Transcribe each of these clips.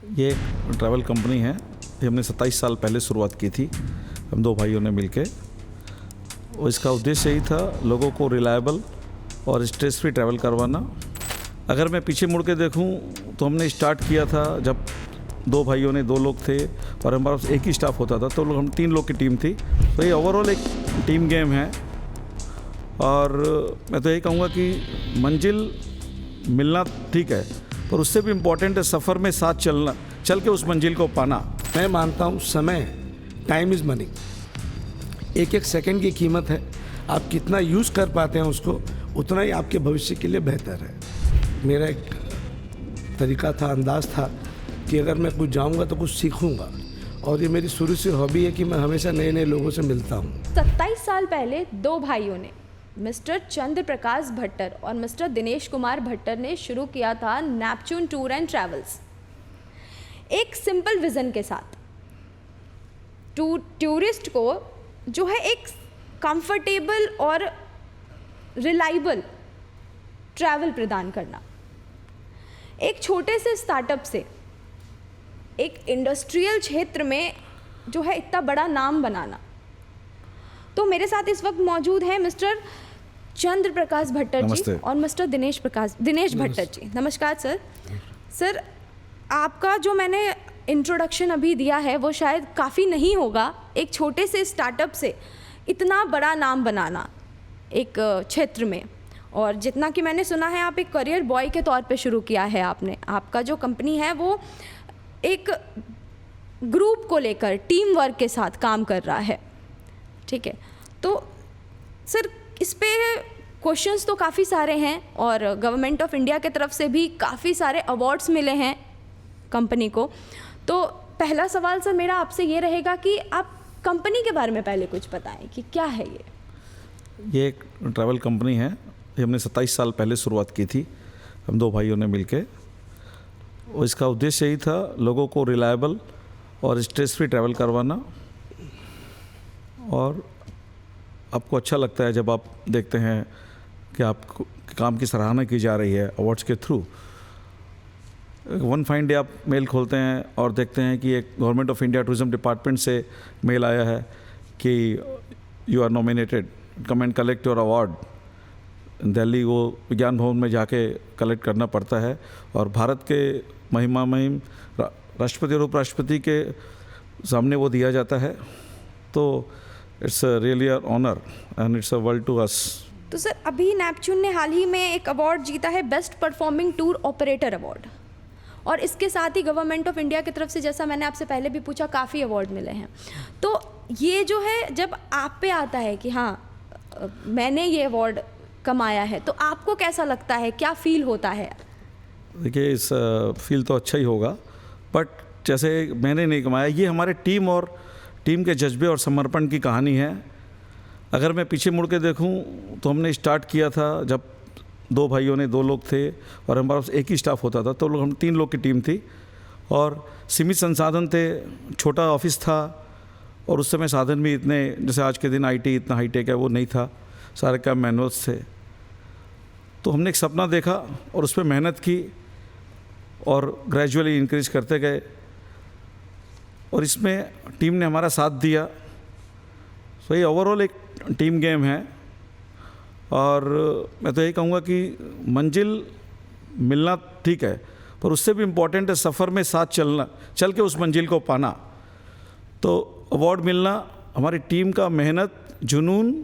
ये एक travel company है। ये हमने 27 साल पहले शुरुआत की थी, हम दो भाइयों ने मिलके। और इसका उद्देश्य यही था लोगों को रिलायबल और स्ट्रेस फ्री ट्रैवल करवाना। अगर मैं पीछे मुड़ के देखूं तो हमने स्टार्ट किया था जब दो भाइयों ने, दो लोग थे और हमारे पास एक ही स्टाफ होता था, तो हम 3 लोग की टीम थी। तो ये ओवरऑल एक टीम गेम है और मैं तो यही कहूँगा कि मंजिल मिलना ठीक है, पर उससे भी इम्पोर्टेंट है सफ़र में साथ चलना, चल के उस मंजिल को पाना। मैं मानता हूँ समय, टाइम इज़ मनी। एक एक सेकंड की कीमत है। आप कितना यूज़ कर पाते हैं उसको, उतना ही आपके भविष्य के लिए बेहतर है। मेरा एक तरीका था, अंदाज़ था कि अगर मैं कुछ जाऊंगा तो कुछ सीखूंगा, और ये मेरी शुरू से हॉबी है कि मैं हमेशा नए नए लोगों से मिलता हूँ। 27 साल पहले दो भाइयों ने, मिस्टर चंद्र प्रकाश भट्टर और मिस्टर दिनेश कुमार भट्टर ने शुरू किया था नेपच्यून टूर एंड ट्रैवल्स। एक सिंपल विज़न के साथ टूरिस्ट को जो है एक कंफर्टेबल और रिलायबल ट्रैवल प्रदान करना। एक छोटे से स्टार्टअप से एक इंडस्ट्रियल क्षेत्र में जो है इतना बड़ा नाम बनाना। तो मेरे साथ इस वक्त मौजूद हैं मिस्टर चंद्र प्रकाश भट्टर जी और मिस्टर दिनेश भट्टर जी। नमस्कार सर। सर, आपका जो मैंने इंट्रोडक्शन अभी दिया है वो शायद काफ़ी नहीं होगा। एक छोटे से स्टार्टअप से इतना बड़ा नाम बनाना एक क्षेत्र में, और जितना कि मैंने सुना है आप एक करियर बॉय के तौर पे शुरू किया है आपने। आपका जो कंपनी है वो एक ग्रुप को लेकर टीम वर्क के साथ काम कर रहा है, ठीक है। तो सर, इस पे क्वेश्चंस तो काफ़ी सारे हैं और गवर्नमेंट ऑफ इंडिया की तरफ से भी काफ़ी सारे अवार्ड्स मिले हैं कंपनी को। तो पहला सवाल सर मेरा आपसे ये रहेगा कि आप कंपनी के बारे में पहले कुछ बताएं कि क्या है ये। ये एक ट्रैवल कंपनी है। ये हमने 27 साल पहले शुरुआत की थी, हम दो भाइयों ने मिलके। और इसका उद्देश्य यही था लोगों को रिलायबल और स्ट्रेस फ्री ट्रैवल करवाना। और आपको अच्छा लगता है जब आप देखते हैं कि आपको काम की सराहना की जा रही है अवार्ड्स के थ्रू। वन फाइन डे आप मेल खोलते हैं और देखते हैं कि एक government of India tourism department से मेल आया है कि you are nominated, come and collect your award. Delhi वो विज्ञान भवन में जाके कलेक्ट करना पड़ता है और भारत के महिम राष्ट्रपति और उपराष्ट्रपति के सामने वो दिया जाता है। तो it's really a honour and it's a world to us. तो सर, अभी नेपच्यून ने हाल ही में एक अवार्ड जीता है, best performing tour operator award, और इसके साथ ही गवर्नमेंट ऑफ इंडिया की तरफ से, जैसा मैंने आपसे पहले भी पूछा, काफ़ी अवार्ड मिले हैं। तो ये जो है जब आप पे आता है कि हाँ मैंने ये अवार्ड कमाया है, तो आपको कैसा लगता है, क्या फील होता है? देखिए, इस फील तो अच्छा ही होगा, बट जैसे मैंने नहीं कमाया, ये हमारे टीम के जज्बे और समर्पण की कहानी है। अगर मैं पीछे मुड़ के देखूं तो हमने स्टार्ट किया था जब दो भाइयों ने, दो लोग थे और हमारे पास एक ही स्टाफ होता था, तो हम 3 लोग की टीम थी और सीमित संसाधन थे, छोटा ऑफिस था और उस समय साधन भी इतने, जैसे आज के दिन आईटी इतना हाईटेक है, वो नहीं था। सारे काम मैनुअल्स थे। तो हमने एक सपना देखा और उस पर मेहनत की और ग्रेजुअली इंक्रीज करते गए और इसमें टीम ने हमारा साथ दिया। तो ये ओवरऑल एक टीम गेम है और मैं तो यही कहूँगा कि मंजिल मिलना ठीक है, पर उससे भी इम्पोर्टेंट है सफ़र में साथ चलना, चल के उस मंजिल को पाना। तो अवार्ड मिलना हमारी टीम का मेहनत, जुनून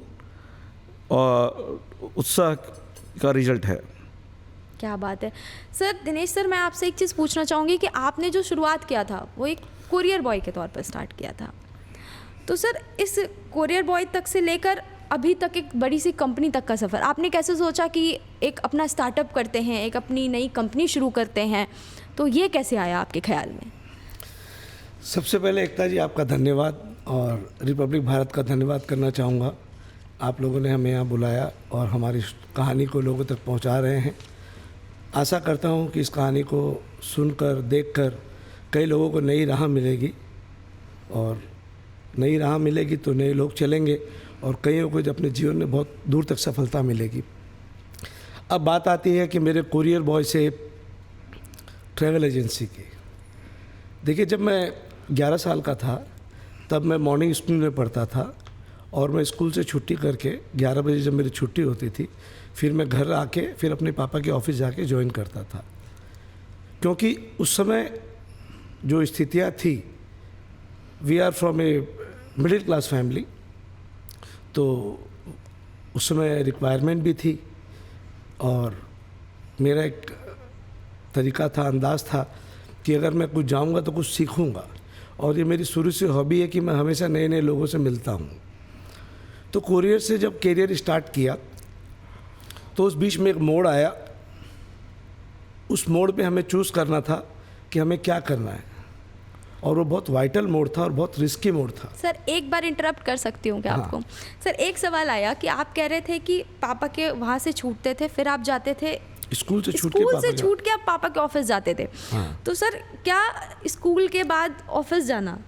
और उत्साह का रिजल्ट है। क्या बात है सर। दिनेश सर, मैं आपसे एक चीज़ पूछना चाहूँगी कि आपने जो शुरुआत किया था वो एक कुरियर बॉय के तौर पर स्टार्ट किया था। तो सर, इस कुरियर बॉय तक से लेकर अभी तक एक बड़ी सी कंपनी तक का सफ़र आपने कैसे सोचा कि एक अपना स्टार्टअप करते हैं, एक अपनी नई कंपनी शुरू करते हैं? तो ये कैसे आया आपके ख्याल में? सबसे पहले एकता जी आपका धन्यवाद और रिपब्लिक भारत का धन्यवाद करना चाहूँगा। आप लोगों ने हमें यहाँ बुलाया और हमारी कहानी को लोगों तक पहुँचा रहे हैं। आशा करता हूँ कि इस कहानी को सुनकर, देखकर कई लोगों को नई राह मिलेगी और नई राह मिलेगी तो नए लोग चलेंगे और कईयों को अपने जीवन में बहुत दूर तक सफलता मिलेगी। अब बात आती है कि मेरे कुरियर बॉय से ट्रैवल एजेंसी की। देखिए, जब मैं 11 साल का था तब मैं मॉर्निंग स्कूल में पढ़ता था और मैं स्कूल से छुट्टी करके 11 बजे जब मेरी छुट्टी होती थी फिर मैं घर आके फिर अपने पापा के ऑफिस जाके ज्वाइन करता था, क्योंकि उस समय जो स्थितियाँ थी, we are from a middle class family, तो उस समय रिक्वायरमेंट भी थी और मेरा एक तरीका था, अंदाज़ था कि अगर मैं कुछ जाऊंगा तो कुछ सीखूंगा, और ये मेरी शुरू से हॉबी है कि मैं हमेशा नए नए लोगों से मिलता हूँ। तो कोरियर से जब कैरियर स्टार्ट किया तो उस बीच में एक मोड़ आया, उस मोड़ पे हमें चूज़ करना था कि हमें क्या करना है, और वो बहुत वाइटल मोड़ था और बहुत रिस्की मोड़ था। सर एक बार इंटरप्ट कर सकती हूँ क्या आपको? सर एक सवाल आया कि आप कह रहे थे कि पापा के वहाँ से छूटते थे, फिर आप जाते थे स्कूल से छूट के आप पापा के ऑफिस जाते थे। तो सर क्या स्कूल के बाद ऑफिस जाना,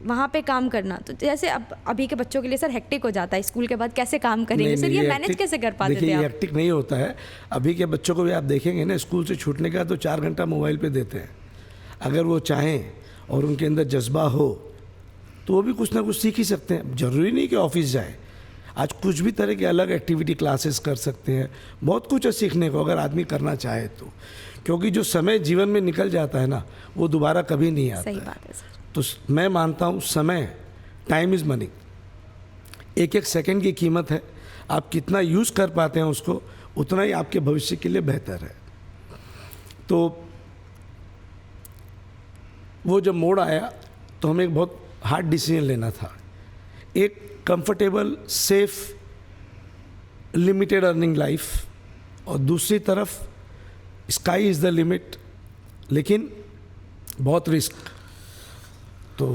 वहाँ पे काम करना, तो जैसे अब अभी के बच्चों के लिए सर हेक्टिक हो जाता है, स्कूल के बाद कैसे काम करेंगे सर, ये मैनेज कैसे कर पाते थे देखिए, आप? ये हेक्टिक नहीं होता है। अभी के बच्चों को भी आप देखेंगे ना, स्कूल से छूटने का तो 4 घंटा मोबाइल पे देते हैं। अगर वो चाहें और उनके अंदर जज्बा हो तो वो भी कुछ ना कुछ सीख ही सकते हैं। ज़रूरी नहीं कि ऑफिस जाए, आज कुछ भी तरह के अलग एक्टिविटी क्लासेस कर सकते हैं, बहुत कुछ है सीखने को अगर आदमी करना चाहे तो, क्योंकि जो समय जीवन में निकल जाता है ना वो दोबारा कभी नहीं आता। सही बात है सर। तो मैं मानता हूँ समय, टाइम इज़ मनी, एक एक सेकंड की कीमत है, आप कितना यूज़ कर पाते हैं उसको उतना ही आपके भविष्य के लिए बेहतर है। तो वो जब मोड़ आया तो हमें एक बहुत हार्ड डिसीजन लेना था, एक comfortable, safe, limited earning life, और दूसरी तरफ स्काई इज़ द लिमिट, लेकिन बहुत रिस्क। तो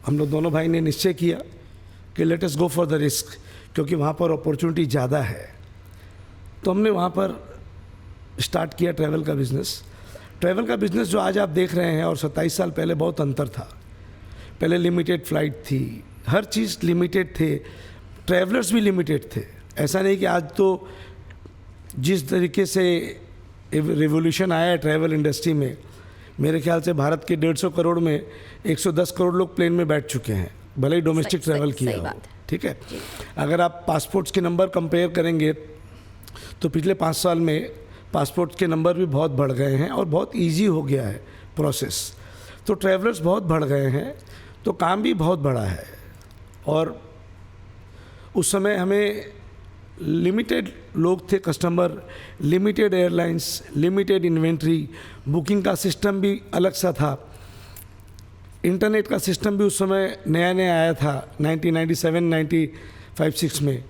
हम लोग दोनों भाई ने निश्चय किया कि let us go for the risk, क्योंकि वहाँ पर अपॉर्चुनिटी ज़्यादा है। तो हमने वहाँ पर स्टार्ट किया ट्रैवल का बिज़नेस। ट्रैवल का बिज़नेस जो आज आप देख रहे हैं और 27 साल पहले बहुत अंतर था। पहले लिमिटेड फ़्लाइट थी, हर चीज़ लिमिटेड थे, ट्रैवलर्स भी लिमिटेड थे। ऐसा नहीं कि आज तो जिस तरीके से रिवोल्यूशन आया है ट्रैवल इंडस्ट्री में, मेरे ख्याल से भारत के 150 करोड़ में 110 करोड़ लोग प्लेन में बैठ चुके हैं, भले ही डोमेस्टिक ट्रैवल किया हो। ठीक है, अगर आप पासपोर्ट्स के नंबर कंपेयर करेंगे तो पिछले 5 साल में पासपोर्ट के नंबर भी बहुत बढ़ गए हैं और बहुत इजी हो गया है प्रोसेस। तो ट्रैवलर्स बहुत बढ़ गए हैं, तो काम भी बहुत बड़ा है। और उस समय हमें लिमिटेड लोग थे customer, limited airlines, limited inventory, booking का सिस्टम भी अलग सा था, इंटरनेट का सिस्टम भी उस समय नया नया आया था 1997, 95-6 में,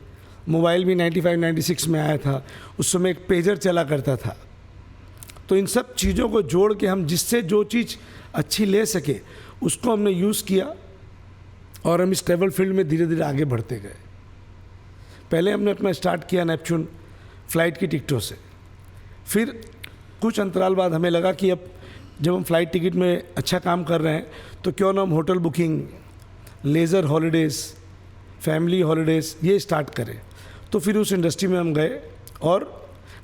मोबाइल भी 95-96 में आया था। उस समय एक पेजर चला करता था। तो इन सब चीज़ों को जोड़ के हम जिससे जो चीज़ अच्छी ले सके उसको हमने यूज़ किया और हम इस ट्रैवल फील्ड में धीरे धीरे आगे बढ़ते गए। पहले हमने अपना स्टार्ट किया नेपच्यून फ़्लाइट की टिकटों से, फिर कुछ अंतराल बाद हमें लगा कि अब जब हम फ़्लाइट टिकट में अच्छा काम कर रहे हैं तो क्यों ना हम hotel booking, laser holidays, family holidays ये स्टार्ट करें। तो फिर उस इंडस्ट्री में हम गए और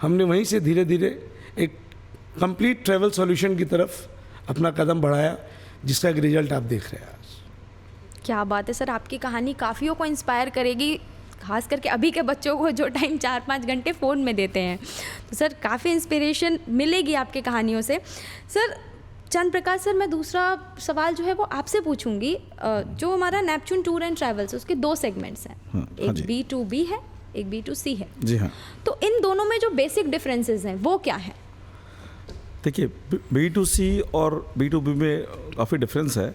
हमने वहीं से धीरे धीरे एक कंप्लीट ट्रैवल सॉल्यूशन की तरफ अपना कदम बढ़ाया, जिसका एक रिजल्ट आप देख रहे हैं आज। क्या बात है सर, आपकी कहानी काफ़ियों को इंस्पायर करेगी, खास करके अभी के बच्चों को जो टाइम 4-5 घंटे फ़ोन में देते हैं। तो सर काफ़ी इंस्पिरेशन मिलेगी आपकी कहानियों से। सर चंद्र प्रकाश सर, मैं दूसरा सवाल जो है वो आपसे पूछूंगी। जो हमारा नेपच्यून टूर एंड ट्रैवल्स, उसके 2 सेगमेंट्स हैं, एक B2B है, एक B2C है। जी हाँ। तो इन दोनों में जो बेसिक डिफरेंसेस हैं वो क्या है? देखिए, B2C और B2B में काफ़ी डिफरेंस है।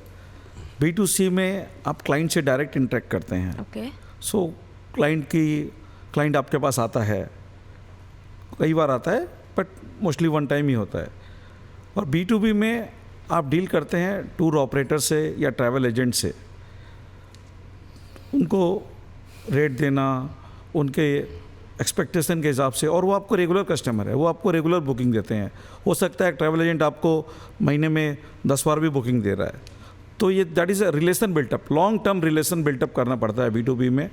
B2C में आप क्लाइंट से डायरेक्ट इंटरेक्ट करते हैं। ओके। सो क्लाइंट आपके पास आता है, कई बार आता है बट मोस्टली वन टाइम ही होता है। और B2B में आप डील करते हैं टूर ऑपरेटर से या ट्रैवल एजेंट से, उनको रेट देना उनके एक्सपेक्टेशन के हिसाब से, और वो आपको रेगुलर कस्टमर है, वो आपको रेगुलर बुकिंग देते हैं। हो सकता है ट्रैवल एजेंट आपको महीने में 10 बार भी बुकिंग दे रहा है। तो ये that is a relation built up, long term relation built up करना पड़ता है B2B में।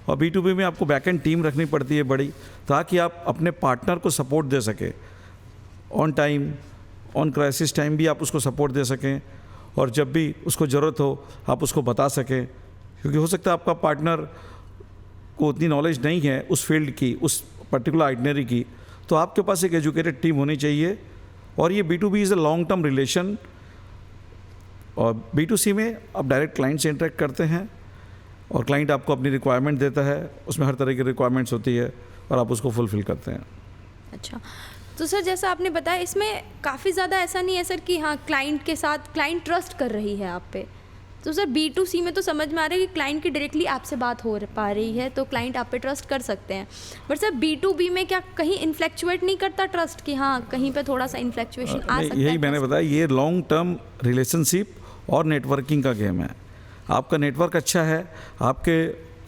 और B2B में आपको बैक एंड टीम रखनी पड़ती है बड़ी, ताकि आप अपने पार्टनर को सपोर्ट दे सकें, on time, on crisis time भी आप उसको सपोर्ट दे सकें। और जब भी उसको ज़रूरत हो आप उसको बता सकें, क्योंकि हो सकता है आपका पार्टनर को उतनी नॉलेज नहीं है उस फील्ड की, उस पर्टिकुलर आइटनरी की, तो आपके पास एक एजुकेटेड टीम होनी चाहिए। और ये B2B is a long term relation, और B2C में आप डायरेक्ट क्लाइंट से इंटरेक्ट करते हैं और क्लाइंट आपको अपनी रिक्वायरमेंट देता है, उसमें हर तरह की रिक्वायरमेंट्स होती है और आप उसको फुलफ़िल करते हैं। अच्छा, तो सर जैसा आपने बताया इसमें काफ़ी ज़्यादा ऐसा नहीं है सर कि हाँ क्लाइंट के साथ क्लाइंट ट्रस्ट कर रही है आप पे। तो सर B2C में तो समझ में आ रहा है कि क्लाइंट की डायरेक्टली आपसे बात हो पा रही है तो क्लाइंट आप पे ट्रस्ट कर सकते हैं, बट सर B2B में क्या कहीं इन्फ्लेक्चुएट नहीं करता ट्रस्ट कि हाँ कहीं पे थोड़ा सा इन्फ्लेक्चुएशन आ सकता है? यही मैंने बताया, ये लॉन्ग टर्म रिलेशनशिप और नेटवर्किंग का गेम है। आपका नेटवर्क अच्छा है, आपके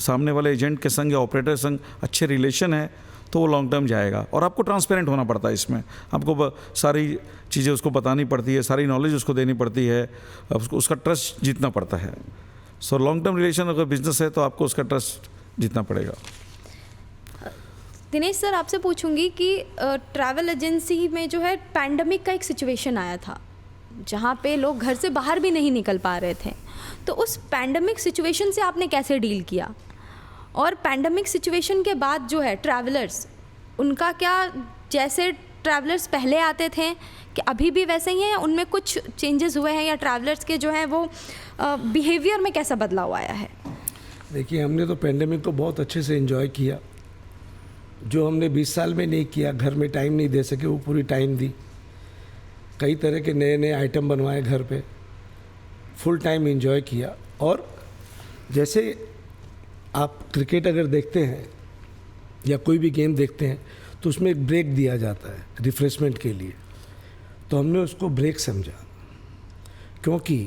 सामने वाले एजेंट के संग या ऑपरेटर संग अच्छे रिलेशन है, तो वो लॉन्ग टर्म जाएगा। और आपको ट्रांसपेरेंट होना पड़ता है इसमें, आपको सारी चीज़ें उसको बतानी पड़ती है, सारी नॉलेज उसको देनी पड़ती है, उसका ट्रस्ट जीतना पड़ता है। सो लॉन्ग टर्म रिलेशन अगर बिजनेस है तो आपको उसका ट्रस्ट जीतना पड़ेगा। दिनेश सर आपसे पूछूंगी कि ट्रैवल एजेंसी में जो है पैंडमिक का एक सिचुएशन आया था जहाँ पे लोग घर से बाहर भी नहीं निकल पा रहे थे, तो उस पैंडमिक सिचुएशन से आपने कैसे डील किया? और पैंडमिक सिचुएशन के बाद जो है ट्रैवलर्स, उनका क्या, जैसे ट्रैवलर्स पहले आते थे कि अभी भी वैसे ही हैं, या उनमें कुछ चेंजेस हुए हैं, या ट्रैवलर्स के जो हैं वो बिहेवियर में कैसा बदलाव आया है? देखिए, हमने तो पेंडेमिक को बहुत अच्छे से एंजॉय किया। जो हमने 20 साल में नहीं किया, घर में टाइम नहीं दे सके, वो पूरी टाइम दी। कई तरह के नए नए आइटम बनवाए घर पे, फुल टाइम एंजॉय किया। और जैसे आप क्रिकेट अगर देखते हैं या कोई भी गेम देखते हैं तो उसमें एक ब्रेक दिया जाता है रिफ्रेशमेंट के लिए, तो हमने उसको ब्रेक समझा। क्योंकि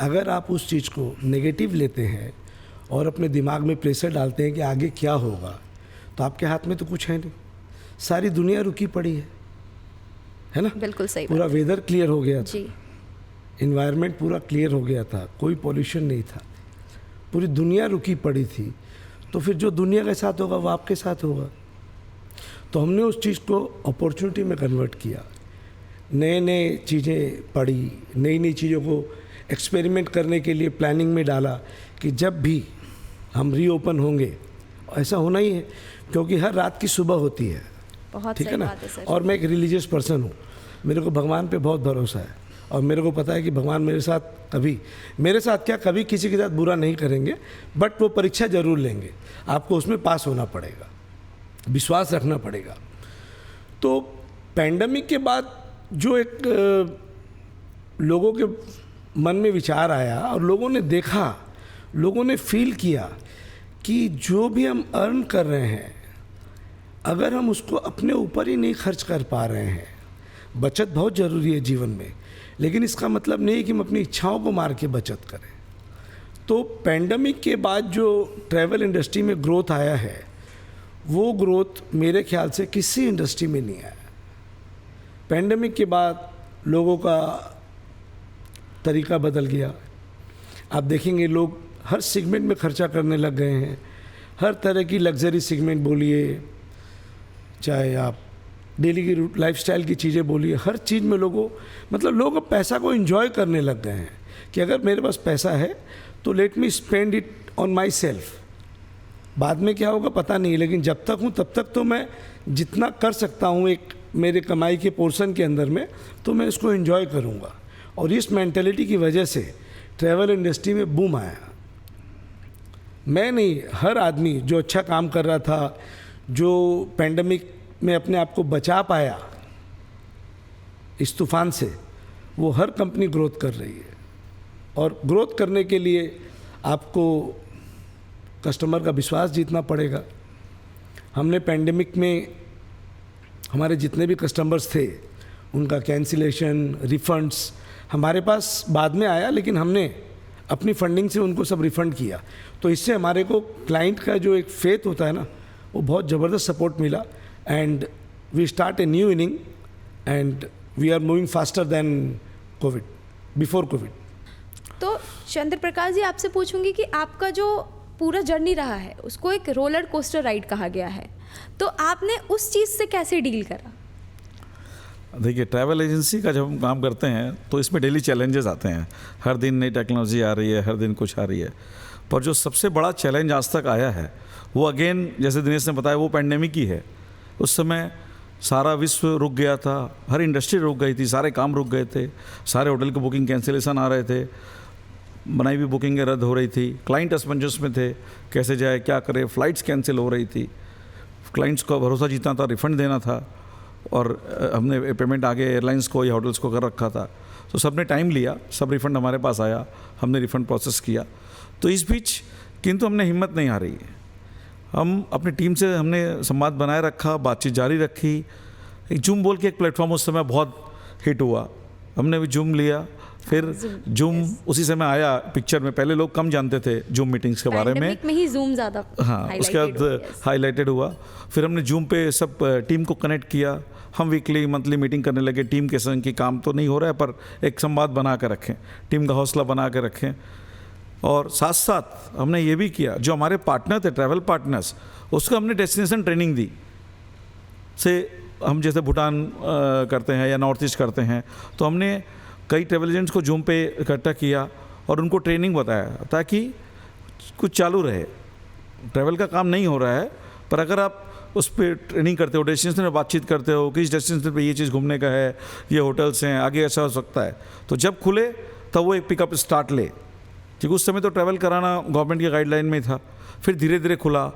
अगर आप उस चीज़ को नेगेटिव लेते हैं और अपने दिमाग में प्रेशर डालते हैं कि आगे क्या होगा, तो आपके हाथ में तो कुछ है नहीं। सारी दुनिया रुकी पड़ी है ना? बिल्कुल सही। पूरा वेदर क्लियर हो गया था जी, इन्वायरमेंट पूरा क्लियर हो गया था, कोई पॉल्यूशन नहीं था, पूरी दुनिया रुकी पड़ी थी। तो फिर जो दुनिया के साथ होगा वो आपके साथ होगा। तो हमने उस चीज़ को अपॉर्चुनिटी में कन्वर्ट किया, नए नए चीज़ें पढ़ी, नई नई चीज़ों को एक्सपेरिमेंट करने के लिए प्लानिंग में डाला कि जब भी हम रीओपन होंगे, ऐसा होना ही है क्योंकि हर रात की सुबह होती है। बहुत ठीक सही है ना? बात है सर। और मैं एक रिलीजियस पर्सन हूँ, मेरे को भगवान पे बहुत भरोसा है और मेरे को पता है कि भगवान मेरे साथ कभी किसी के साथ बुरा नहीं करेंगे, बट वो परीक्षा जरूर लेंगे, आपको उसमें पास होना पड़ेगा, विश्वास रखना पड़ेगा। तो पैंडमिक के बाद जो एक लोगों के मन में विचार आया और लोगों ने देखा, लोगों ने फील किया कि जो भी हम अर्न कर रहे हैं, अगर हम उसको अपने ऊपर ही नहीं खर्च कर पा रहे हैं, बचत बहुत ज़रूरी है जीवन में, लेकिन इसका मतलब नहीं है कि हम अपनी इच्छाओं को मार के बचत करें। तो पैंडमिक के बाद जो ट्रैवल इंडस्ट्री में ग्रोथ आया है, वो ग्रोथ मेरे ख्याल से किसी इंडस्ट्री में नहीं आया। पैंडमिक के बाद लोगों का तरीका बदल गया। आप देखेंगे लोग हर सेगमेंट में खर्चा करने लग गए हैं, हर तरह की लग्जरी सेगमेंट बोलिए, चाहे आप डेली की लाइफस्टाइल की चीज़ें बोलिए, हर चीज़ में लोग अब पैसा को एंजॉय करने लग गए हैं कि अगर मेरे पास पैसा है तो let me spend it on my self. बाद में क्या होगा पता नहीं, लेकिन जब तक हूँ तब तक तो मैं जितना कर सकता हूँ एक मेरे कमाई के पोर्शन के अंदर में, तो मैं इसको एंजॉय करूँगा। और इस मेंटेलिटी की वजह से ट्रैवल इंडस्ट्री में बूम आया। मैं नहीं, हर आदमी जो अच्छा काम कर रहा था, जो पैंडमिक में अपने आप को बचा पाया इस तूफान से, वो हर कंपनी ग्रोथ कर रही है। और ग्रोथ करने के लिए आपको कस्टमर का विश्वास जीतना पड़ेगा। हमने पैंडेमिक में हमारे जितने भी कस्टमर्स थे, उनका कैंसिलेशन, रिफंड्स हमारे पास बाद में आया, लेकिन हमने अपनी फंडिंग से उनको सब रिफ़ंड किया। तो इससे हमारे को क्लाइंट का जो एक फेथ होता है ना, वो बहुत ज़बरदस्त सपोर्ट मिला। And we start a new inning and we are moving faster than COVID, before COVID. तो चंद्र प्रकाश जी, आपसे पूछूंगी कि आपका जो पूरा जर्नी रहा है उसको एक रोलर कोस्टर राइड कहा गया है, तो आपने उस चीज़ से कैसे डील करा? देखिए, ट्रैवल एजेंसी का जब हम काम करते हैं तो इसमें डेली चैलेंजेस आते हैं। हर दिन नई टेक्नोलॉजी आ रही है, हर दिन कुछ आ रही है। पर जो सबसे बड़ा चैलेंज आज तक आया है वो अगेन, जैसे दिनेश ने बताया, वो पैंडेमिक ही है। उस समय सारा विश्व रुक गया था, हर इंडस्ट्री रुक गई थी, सारे काम रुक गए थे, सारे होटल की बुकिंग कैंसिलेशन आ रहे थे, बनाई हुई बुकिंगें रद्द हो रही थी, क्लाइंट असमंजस में थे, कैसे जाए क्या करे, फ़्लाइट्स कैंसिल हो रही थी, क्लाइंट्स को भरोसा जीतना था, रिफ़ंड देना था, और हमने पेमेंट आगे एयरलाइंस को या होटल्स को कर रखा था। तो सब ने टाइम लिया, सब रिफ़ंड हमारे पास आया, हमने रिफ़ंड प्रोसेस किया। तो इस बीच किंतु हमने हिम्मत नहीं हारी, हम अपनी टीम से हमने संवाद बनाए रखा, बातचीत जारी रखी। एक जूम बोल के एक प्लेटफॉर्म उस समय बहुत हिट हुआ, हमने भी जूम लिया। फिर जूम उसी समय आया पिक्चर में, पहले लोग कम जानते थे जूम मीटिंग्स के बारे में। पैंडेमिक में ही जूम ज़्यादा हाँ, उसके बाद हाईलाइटेड हुआ। फिर हमने जूम पे सब टीम को कनेक्ट किया, हम वीकली मंथली मीटिंग करने लगे टीम के संग कि काम तो नहीं हो रहा है पर एक संवाद बना कर रखें, टीम का हौसला बना कर रखें। और साथ साथ हमने ये भी किया, जो हमारे पार्टनर थे, ट्रैवल पार्टनर्स, उसको हमने डेस्टिनेशन ट्रेनिंग दी। से हम जैसे भूटान करते हैं या नॉर्थ ईस्ट करते हैं, तो हमने कई ट्रैवल एजेंट्स को जूम पे इकट्ठा किया और उनको ट्रेनिंग बताया ताकि कुछ चालू रहे। ट्रैवल का काम नहीं हो रहा है, पर अगर आप उस पर ट्रेनिंग करते हो, डेस्टिनेशन में बातचीत करते हो कि इस डेस्टिनेशन पे ये चीज़ घूमने का है, ये होटल्स हैं, आगे ऐसा हो सकता है, तो जब खुले तब वो एक पिकअप स्टार्ट ले। क्योंकि उस समय तो ट्रैवल कराना गवर्नमेंट की गाइडलाइन में था। फिर धीरे धीरे खुला,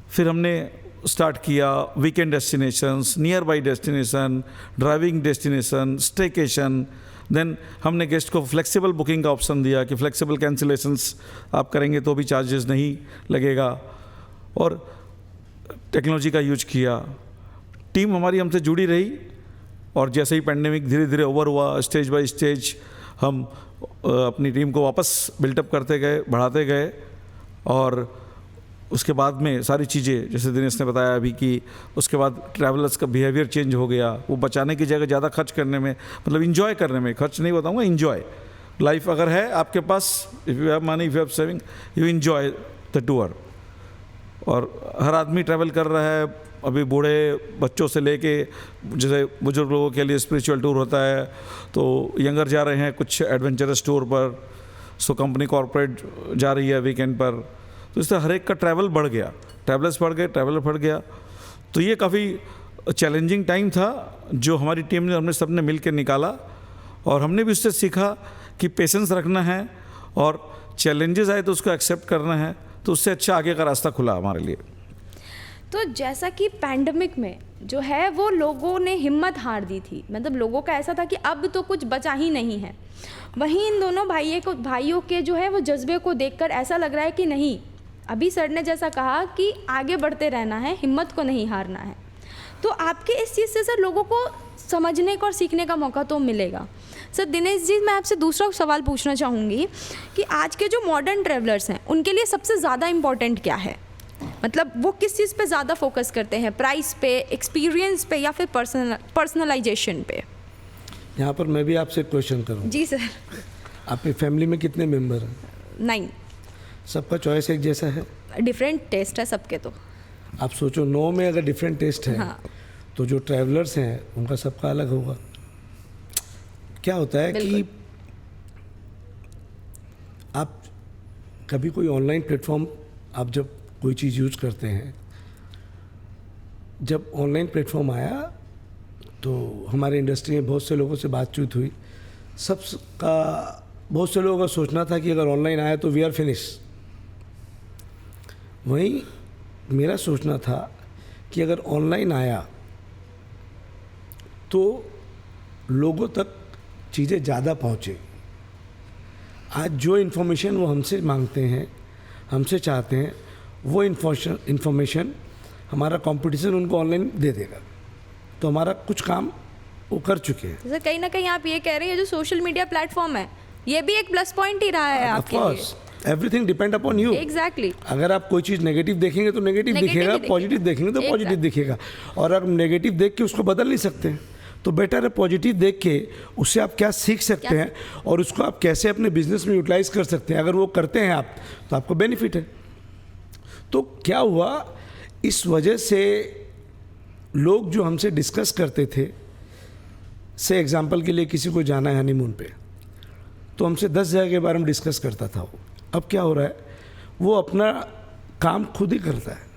फिर हमने स्टार्ट किया weekend destinations, nearby destination, driving destination, staycation. Then हमने गेस्ट को फ्लेक्सिबल बुकिंग का ऑप्शन दिया कि फ्लेक्सिबल कैंसिलेशंस आप करेंगे तो भी चार्जेस नहीं लगेगा, और टेक्नोलॉजी का यूज किया। टीम हमारी हमसे जुड़ी रही, और जैसे ही पैंडेमिक धीरे धीरे ओवर हुआ, स्टेज बाय स्टेज हम अपनी टीम को वापस बिल्टअप करते गए, बढ़ाते गए। और उसके बाद में सारी चीज़ें, जैसे दिनेश ने बताया अभी कि उसके बाद ट्रैवलर्स का बिहेवियर चेंज हो गया। वो बचाने की जगह ज़्यादा खर्च करने में, मतलब इंजॉय करने में, खर्च नहीं बताऊंगा, इंजॉय लाइफ अगर है आपके पास, if you have money, if you have saving, you enjoy the tour. और हर आदमी ट्रैवल कर रहा है, अभी बूढ़े बच्चों से लेके, जैसे बुजुर्ग लोगों के लिए स्पिरिचुअल टूर होता है, तो यंगर जा रहे हैं कुछ एडवेंचरस टूर पर, सो कंपनी कॉर्पोरेट जा रही है वीकेंड पर। तो इस तरह हर एक का ट्रैवल बढ़ गया, ट्रैवलर्स बढ़ गए, ट्रैवलर बढ़ गया। तो ये काफ़ी चैलेंजिंग टाइम था जो हमारी टीम ने, हमने सब ने मिल के निकाला, और हमने भी उससे सीखा कि पेशेंस रखना है और चैलेंजेस आए तो उसको एक्सेप्ट करना है, तो उससे अच्छा आगे का रास्ता खुला हमारे लिए। तो जैसा कि पैंडमिक में जो है वो लोगों ने हिम्मत हार दी थी, मतलब लोगों का ऐसा था कि अब तो कुछ बचा ही नहीं है। वहीं इन दोनों भाइयों के जो है वो जज्बे को देखकर ऐसा लग रहा है कि नहीं, अभी सर ने जैसा कहा कि आगे बढ़ते रहना है, हिम्मत को नहीं हारना है। तो आपके इस चीज़ से सर लोगों को समझने का और सीखने का मौका तो मिलेगा। सर दिनेश जी, मैं आपसे दूसरा सवाल पूछना चाहूँगी कि आज के जो मॉडर्न ट्रैवलर्स हैं उनके लिए सबसे ज़्यादा इम्पॉर्टेंट क्या है? मतलब वो किस चीज़ पे ज़्यादा फोकस करते हैं, प्राइस पे, एक्सपीरियंस पे, या फिर पर्सनलाइजेशन पे? यहाँ पर मैं भी आपसे एक क्वेश्चन करूँ। जी सर। आपकी फैमिली में कितने मेंबर हैं? 9। सबका चॉइस एक जैसा है? डिफरेंट टेस्ट है सबके। तो आप सोचो 9 में अगर डिफरेंट टेस्ट है, हाँ। तो जो ट्रैवलर्स हैं उनका सबका अलग होगा। क्या होता है कि आप कभी कोई ऑनलाइन प्लेटफॉर्म, आप जब कोई चीज़ यूज करते हैं, जब ऑनलाइन प्लेटफॉर्म आया तो हमारे इंडस्ट्री में बहुत से लोगों से बातचीत हुई। सबका, बहुत से लोगों का सोचना था कि अगर ऑनलाइन आया तो वी आर फिनिश। वहीं मेरा सोचना था कि अगर ऑनलाइन आया तो लोगों तक चीज़ें ज़्यादा पहुँचे। आज जो इन्फॉर्मेशन वो हमसे मांगते हैं, हमसे चाहते हैं, वो इन्फॉर्मेशन हमारा कंपटीशन उनको ऑनलाइन दे देगा। तो हमारा कुछ काम वो कर चुके हैं। सर कहीं ना कहीं आप ये कह रहे हैं जो सोशल मीडिया प्लेटफॉर्म है ये भी एक प्लस पॉइंट ही रहा है आपके लिए। Everything depend upon you. Exactly. अगर आप कोई चीज़ नेगेटिव देखेंगे तो नेगेटिव दिखेगा, पॉजिटिव देखेंगे तो पॉजिटिव दिखेगा। और अगर नेगेटिव देख के उसको बदल नहीं सकते, तो बेटर है पॉजिटिव देख के उससे आप क्या सीख सकते हैं और उसको आप कैसे अपने बिजनेस में यूटिलाइज कर सकते हैं। अगर वो करते हैं आप, तो आपको बेनिफिट है। तो क्या हुआ, इस वजह से लोग जो हमसे डिस्कस करते थे से एग्जांपल के लिए किसी को जाना है हनीमून पे, तो हमसे 10 जगह के बारे में डिस्कस करता था वो। अब क्या हो रहा है, वो अपना काम खुद ही करता है,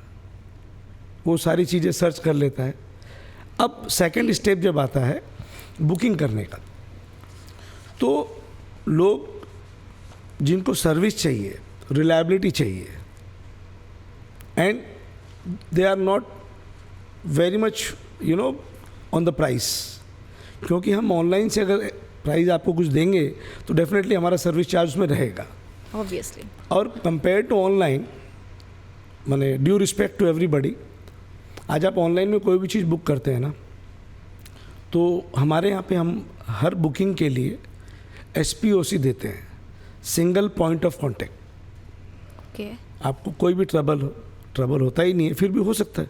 वो सारी चीज़ें सर्च कर लेता है। अब सेकंड स्टेप जब आता है बुकिंग करने का, तो लोग जिनको सर्विस चाहिए, रिलायबिलिटी चाहिए, and they are not very much on the price, क्योंकि हम ऑनलाइन से अगर प्राइस आपको कुछ देंगे तो डेफिनेटली हमारा सर्विस चार्ज उसमें रहेगा ऑब्वियसली। और कंपेयर टू ऑनलाइन, माने ड्यू रिस्पेक्ट टू एवरीबडी, आज आप ऑनलाइन में कोई भी चीज़ बुक करते हैं ना, तो हमारे यहाँ पे हम हर बुकिंग के लिए SPOC देते हैं, single point of contact. Okay. आपको कोई भी ट्रबल होता ही नहीं है, फिर भी हो सकता है,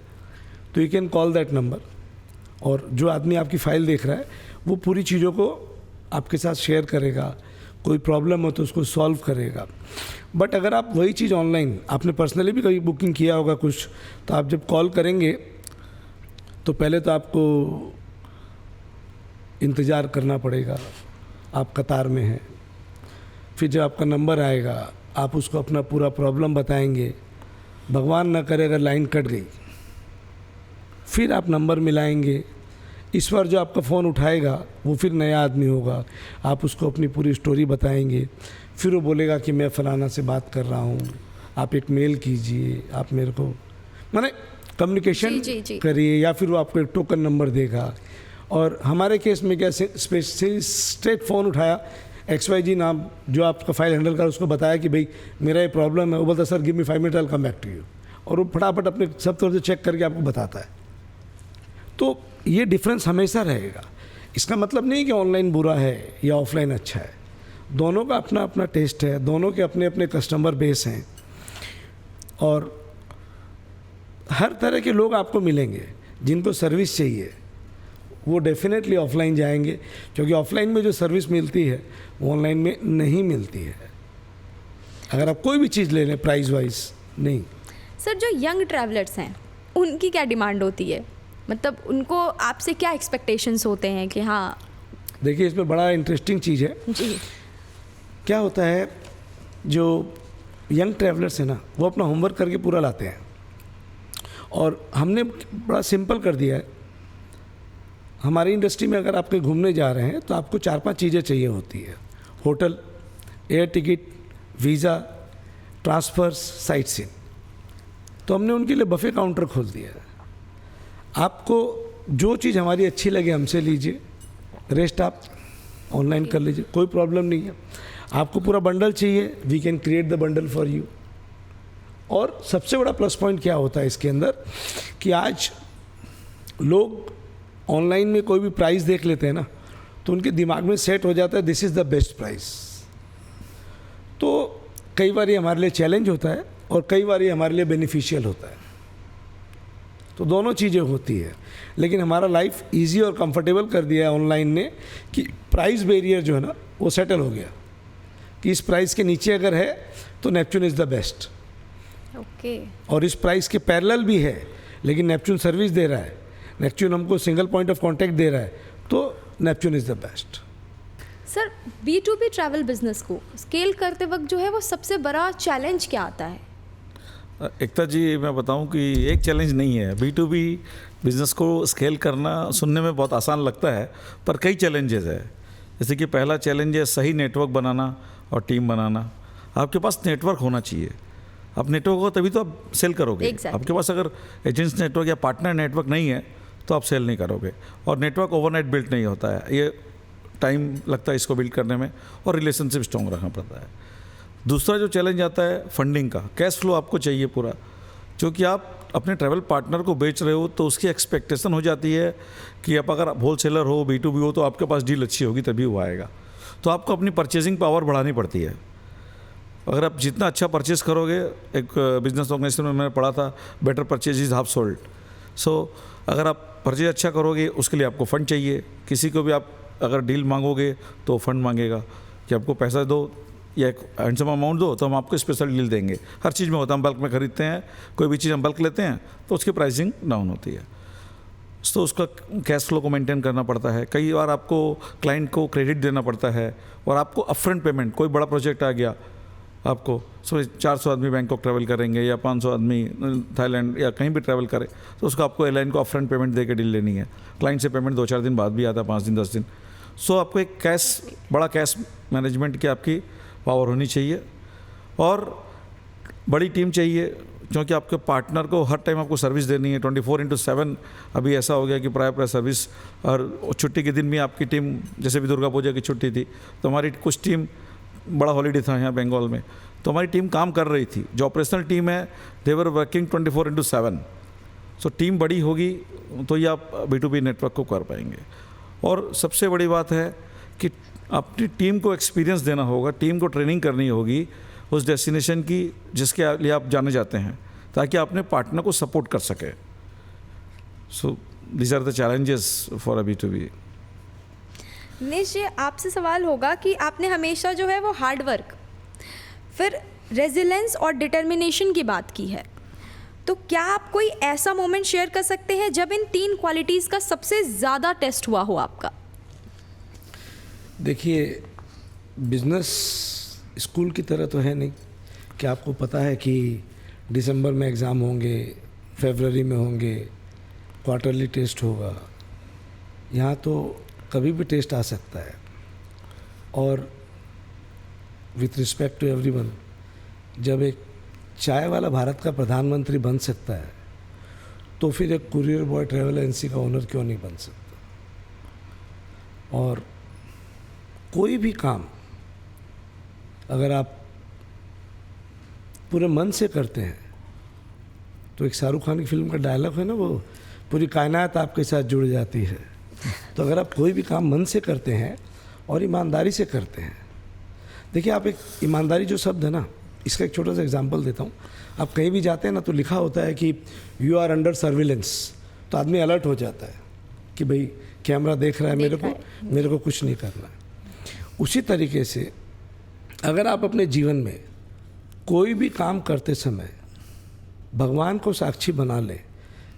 तो you can call that number, और जो आदमी आपकी फ़ाइल देख रहा है वो पूरी चीज़ों को आपके साथ शेयर करेगा, कोई प्रॉब्लम हो तो उसको सॉल्व करेगा। बट अगर आप वही चीज़ ऑनलाइन, आपने पर्सनली भी कभी बुकिंग किया होगा कुछ, तो आप जब कॉल करेंगे तो पहले तो आपको इंतज़ार करना पड़ेगा, आप कतार में हैं, फिर जब आपका नंबर आएगा आप उसको अपना पूरा प्रॉब्लम बताएंगे, भगवान न करे अगर लाइन कट गई, फिर आप नंबर मिलाएंगे, इस बार जो आपका फ़ोन उठाएगा वो फिर नया आदमी होगा, आप उसको अपनी पूरी स्टोरी बताएंगे, फिर वो बोलेगा कि मैं फ़लाना से बात कर रहा हूँ, आप एक मेल कीजिए, आप मेरे को, माने कम्युनिकेशन जी। करिए, या फिर वो आपको एक टोकन नंबर देगा। और हमारे केस में क्या, स्ट्रेट फ़ोन उठाया, XYZ नाम जो आपका फाइल हैंडल कर, उसको बताया कि भाई मेरा ये प्रॉब्लम है, वो बोलता sir give me 5 minute, I will come back to you, और वो फटाफट अपने सब तरह से चेक करके आपको बताता है। तो ये डिफरेंस हमेशा रहेगा। इसका मतलब नहीं कि ऑनलाइन बुरा है या ऑफलाइन अच्छा है, दोनों का अपना अपना टेस्ट है, दोनों के अपने अपने कस्टमर बेस हैं, और हर तरह के लोग आपको मिलेंगे। जिनको सर्विस चाहिए वो डेफिनेटली ऑफलाइन जाएंगे, क्योंकि ऑफलाइन में जो सर्विस मिलती है वो ऑनलाइन में नहीं मिलती है। अगर आप कोई भी चीज़ ले लें प्राइस वाइज नहीं। सर, जो यंग ट्रैवलर्स हैं उनकी क्या डिमांड होती है, मतलब उनको आपसे क्या एक्सपेक्टेशंस होते हैं कि हाँ? देखिए, इसमें बड़ा इंटरेस्टिंग चीज़ है जी। क्या होता है, जो यंग ट्रैवलर्स हैं ना, वो अपना होमवर्क करके पूरा लाते हैं, और हमने बड़ा सिंपल कर दिया है। हमारी इंडस्ट्री में अगर आप कहीं घूमने जा रहे हैं तो आपको 4-5 चीज़ें चाहिए होती है: hotel, air ticket, visa, transfers, sight seeing. तो हमने उनके लिए बफे काउंटर खोल दिया है। आपको जो चीज़ हमारी अच्छी लगे हमसे लीजिए, रेस्ट आप ऑनलाइन कर लीजिए, कोई प्रॉब्लम नहीं है। आपको पूरा बंडल चाहिए, we can create the bundle for you. और सबसे बड़ा प्लस पॉइंट क्या होता है इसके अंदर, कि आज लोग ऑनलाइन में कोई भी प्राइस देख लेते हैं ना, तो उनके दिमाग में सेट हो जाता है this is the best price. तो कई बार ये हमारे लिए चैलेंज होता है और कई बार ये हमारे लिए बेनिफिशियल होता है। तो दोनों चीज़ें होती है, लेकिन हमारा लाइफ इजी और कंफर्टेबल कर दिया है ऑनलाइन ने, कि प्राइस बैरियर जो है ना वो सेटल हो गया, कि इस प्राइस के नीचे अगर है तो Neptune is the best. Okay. और इस प्राइस के पैरेलल भी है, लेकिन नेपच्यून सर्विस दे रहा है, नेपच्यून हमको सिंगल पॉइंट ऑफ कांटेक्ट दे रहा है, तो Neptune is the best. Sir, B2B travel business को स्केल करते वक्त जो है वो सबसे बड़ा चैलेंज क्या आता है? एकता जी, मैं बताऊं कि एक चैलेंज नहीं है। B2B बिज़नेस को स्केल करना सुनने में बहुत आसान लगता है, पर कई चैलेंजेस है। जैसे कि पहला चैलेंज है सही नेटवर्क बनाना और टीम बनाना। आपके पास नेटवर्क होना चाहिए। आप नेटवर्क हो तभी तो आप सेल करोगे। Exactly. आपके पास अगर एजेंट्स नेटवर्क या पार्टनर नेटवर्क नहीं है तो आप सेल नहीं करोगे। और नेटवर्क ओवरनाइट बिल्ड नहीं होता है, ये टाइम लगता है इसको बिल्ड करने में, और रिलेशनशिप स्ट्रॉन्ग रखना पड़ता है। दूसरा जो चैलेंज आता है फंडिंग का, कैश फ्लो आपको चाहिए पूरा, क्योंकि आप अपने ट्रैवल पार्टनर को बेच रहे हो तो उसकी एक्सपेक्टेशन हो जाती है कि आप अगर होल सेलर हो, B2B हो, तो आपके पास डील अच्छी होगी तभी वो आएगा। तो आपको अपनी परचेजिंग पावर बढ़ानी पड़ती है। अगर आप जितना अच्छा परचेज करोगे, एक बिजनेस ऑर्गेनाइजेशन में मैंने पढ़ा था, better purchase is half sold. So अगर आप परचेज अच्छा करोगे उसके लिए आपको फ़ंड चाहिए। किसी को भी आप अगर डील मांगोगे तो फंड मांगेगा कि आपको पैसा दो या एक हैंडसम अमाउंट दो तो हम आपको स्पेशल डील देंगे। हर चीज़ में होता है, हम बल्क में खरीदते हैं, कोई भी चीज़ हम बल्क लेते हैं तो उसकी प्राइसिंग डाउन होती है। तो उसका कैश फ्लो को मेंटेन करना पड़ता है। कई बार आपको क्लाइंट को क्रेडिट देना पड़ता है और आपको अपफ्रंट पेमेंट, कोई बड़ा प्रोजेक्ट आ गया आपको, 400 आदमी बैंकॉक ट्रैवल करेंगे या 500 आदमी थाईलैंड या कहीं भी ट्रैवल करे, तो उसको आपको एयरलाइन को अपफ्रंट पेमेंट दे के डील लेनी है। क्लाइंट से पेमेंट 2-4 दिन बाद भी आता है, 5 दिन 10 दिन। सो आपको एक बड़ा कैश मैनेजमेंट की आपकी पावर होनी चाहिए और बड़ी टीम चाहिए, क्योंकि आपके पार्टनर को हर टाइम आपको सर्विस देनी है 24/7। अभी ऐसा हो गया कि प्राय सर्विस, और छुट्टी के दिन भी आपकी टीम, जैसे भी दुर्गा पूजा की छुट्टी थी तो हमारी कुछ टीम, बड़ा हॉलीडे था यहाँ बंगाल में, तो हमारी टीम काम कर रही थी। जो ऑपरेशनल टीम है दे वर वर्किंग 24/7। सो टीम बड़ी होगी तो ही आप B2B नेटवर्क को कर पाएंगे। और सबसे बड़ी बात है कि अपनी टीम को एक्सपीरियंस देना होगा, टीम को ट्रेनिंग करनी होगी उस डेस्टिनेशन की जिसके लिए आप जाने जाते हैं, ताकि आप अपने पार्टनर को सपोर्ट कर सके। So these are the challenges for B2B। Nish जी, आपसे सवाल होगा कि आपने हमेशा जो है वो हार्ड वर्क, फिर रेजिलेंस और डिटर्मिनेशन की बात की है, तो क्या आप कोई ऐसा मोमेंट शेयर कर सकते हैं जब इन 3 क्वालिटीज़ का सबसे ज़्यादा टेस्ट हुआ हो आपका? देखिए, बिजनेस स्कूल की तरह तो है नहीं कि आपको पता है कि दिसंबर में एग्ज़ाम होंगे, फरवरी में होंगे, क्वार्टरली टेस्ट होगा। यहाँ तो कभी भी टेस्ट आ सकता है। और विथ रिस्पेक्ट टू एवरीवन, जब एक चाय वाला भारत का प्रधानमंत्री बन सकता है तो फिर एक कुरियर बॉय ट्रैवल एजेंसी का ओनर क्यों नहीं बन सकता? और कोई भी काम अगर आप पूरे मन से करते हैं, तो एक शाहरुख खान की फिल्म का डायलॉग है ना, वो पूरी कायनात आपके साथ जुड़ जाती है। तो अगर आप कोई भी काम मन से करते हैं और ईमानदारी से करते हैं, देखिए आप एक ईमानदारी जो शब्द है ना, इसका एक छोटा सा एग्जांपल देता हूँ। आप कहीं भी जाते हैं ना तो लिखा होता है कि यू आर अंडर सर्विलेंस, तो आदमी अलर्ट हो जाता है कि भाई कैमरा देख रहा है मेरे को कुछ नहीं करना है। उसी तरीके से अगर आप अपने जीवन में कोई भी काम करते समय भगवान को साक्षी बना लें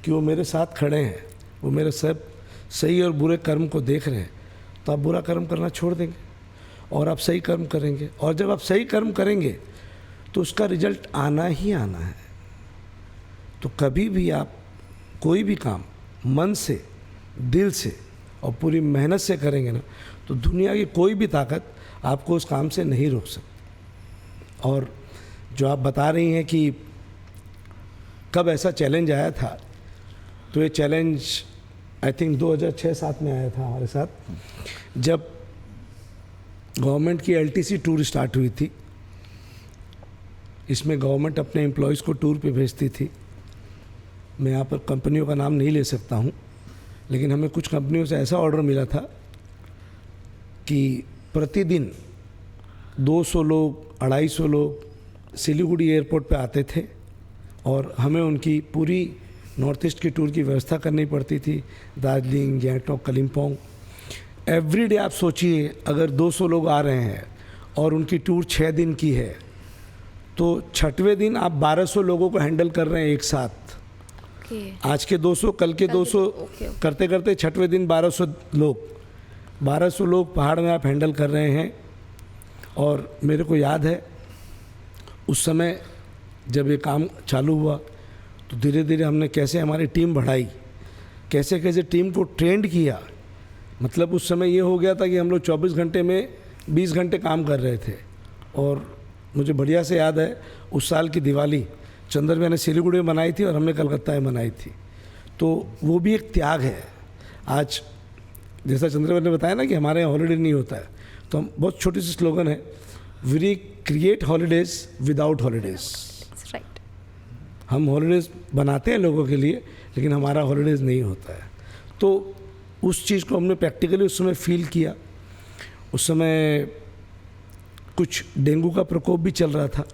कि वो मेरे साथ खड़े हैं, वो मेरे सब सही और बुरे कर्म को देख रहे हैं, तो आप बुरा कर्म करना छोड़ देंगे और आप सही कर्म करेंगे। और जब आप सही कर्म करेंगे तो उसका रिजल्ट आना ही आना है। तो कभी भी आप कोई भी काम मन से, दिल से और पूरी मेहनत से करेंगे ना, तो दुनिया की कोई भी ताकत आपको उस काम से नहीं रोक सकती। और जो आप बता रही हैं कि कब ऐसा चैलेंज आया था, तो ये चैलेंज आई थिंक 2006-07 में आया था हमारे साथ, जब गवर्नमेंट की LTC टूर स्टार्ट हुई थी। इसमें गवर्नमेंट अपने एम्प्लॉयज़ को टूर पे भेजती थी। मैं यहाँ पर कंपनियों का नाम नहीं ले सकता हूँ, लेकिन हमें कुछ कंपनियों से ऐसा ऑर्डर मिला था कि प्रतिदिन 200 लोग, 250 लोग सिलीगुड़ी एयरपोर्ट पे आते थे और हमें उनकी पूरी नॉर्थ ईस्ट की टूर की व्यवस्था करनी पड़ती थी। दार्जिलिंग, गैंगटॉक, कलिम्पोंग, एवरीडे आप सोचिए अगर 200 लोग आ रहे हैं और उनकी टूर 6 दिन की है, तो 6वें दिन आप 1200 लोगों को हैंडल कर रहे हैं एक साथ। आज के 200, कल के 200 करते करते 6वें दिन 1200 लोग पहाड़ में आप हैंडल कर रहे हैं। और मेरे को याद है उस समय जब ये काम चालू हुआ तो धीरे धीरे हमने कैसे हमारी टीम बढ़ाई, कैसे कैसे टीम को ट्रेंड किया। मतलब उस समय ये हो गया था कि हम लोग 24 घंटे में 20 घंटे काम कर रहे थे। और मुझे बढ़िया से याद है उस साल की दिवाली चंद्र भैया ने सिलीगुड़ी में मनाई थी और हमने कलकत्ता में मनाई थी। तो वो भी एक त्याग है। आज जैसा चंद्र भैया ने बताया ना कि हमारे यहाँ हॉलीडे नहीं होता है, तो हम बहुत छोटी सी स्लोगन है, we create holidays without holidays. Right. हम हॉलीडेज बनाते हैं लोगों के लिए, लेकिन हमारा हॉलीडेज नहीं होता है। तो उस चीज़ को हमने प्रैक्टिकली उस समय फील किया। उस समय कुछ डेंगू का प्रकोप भी चल रहा था,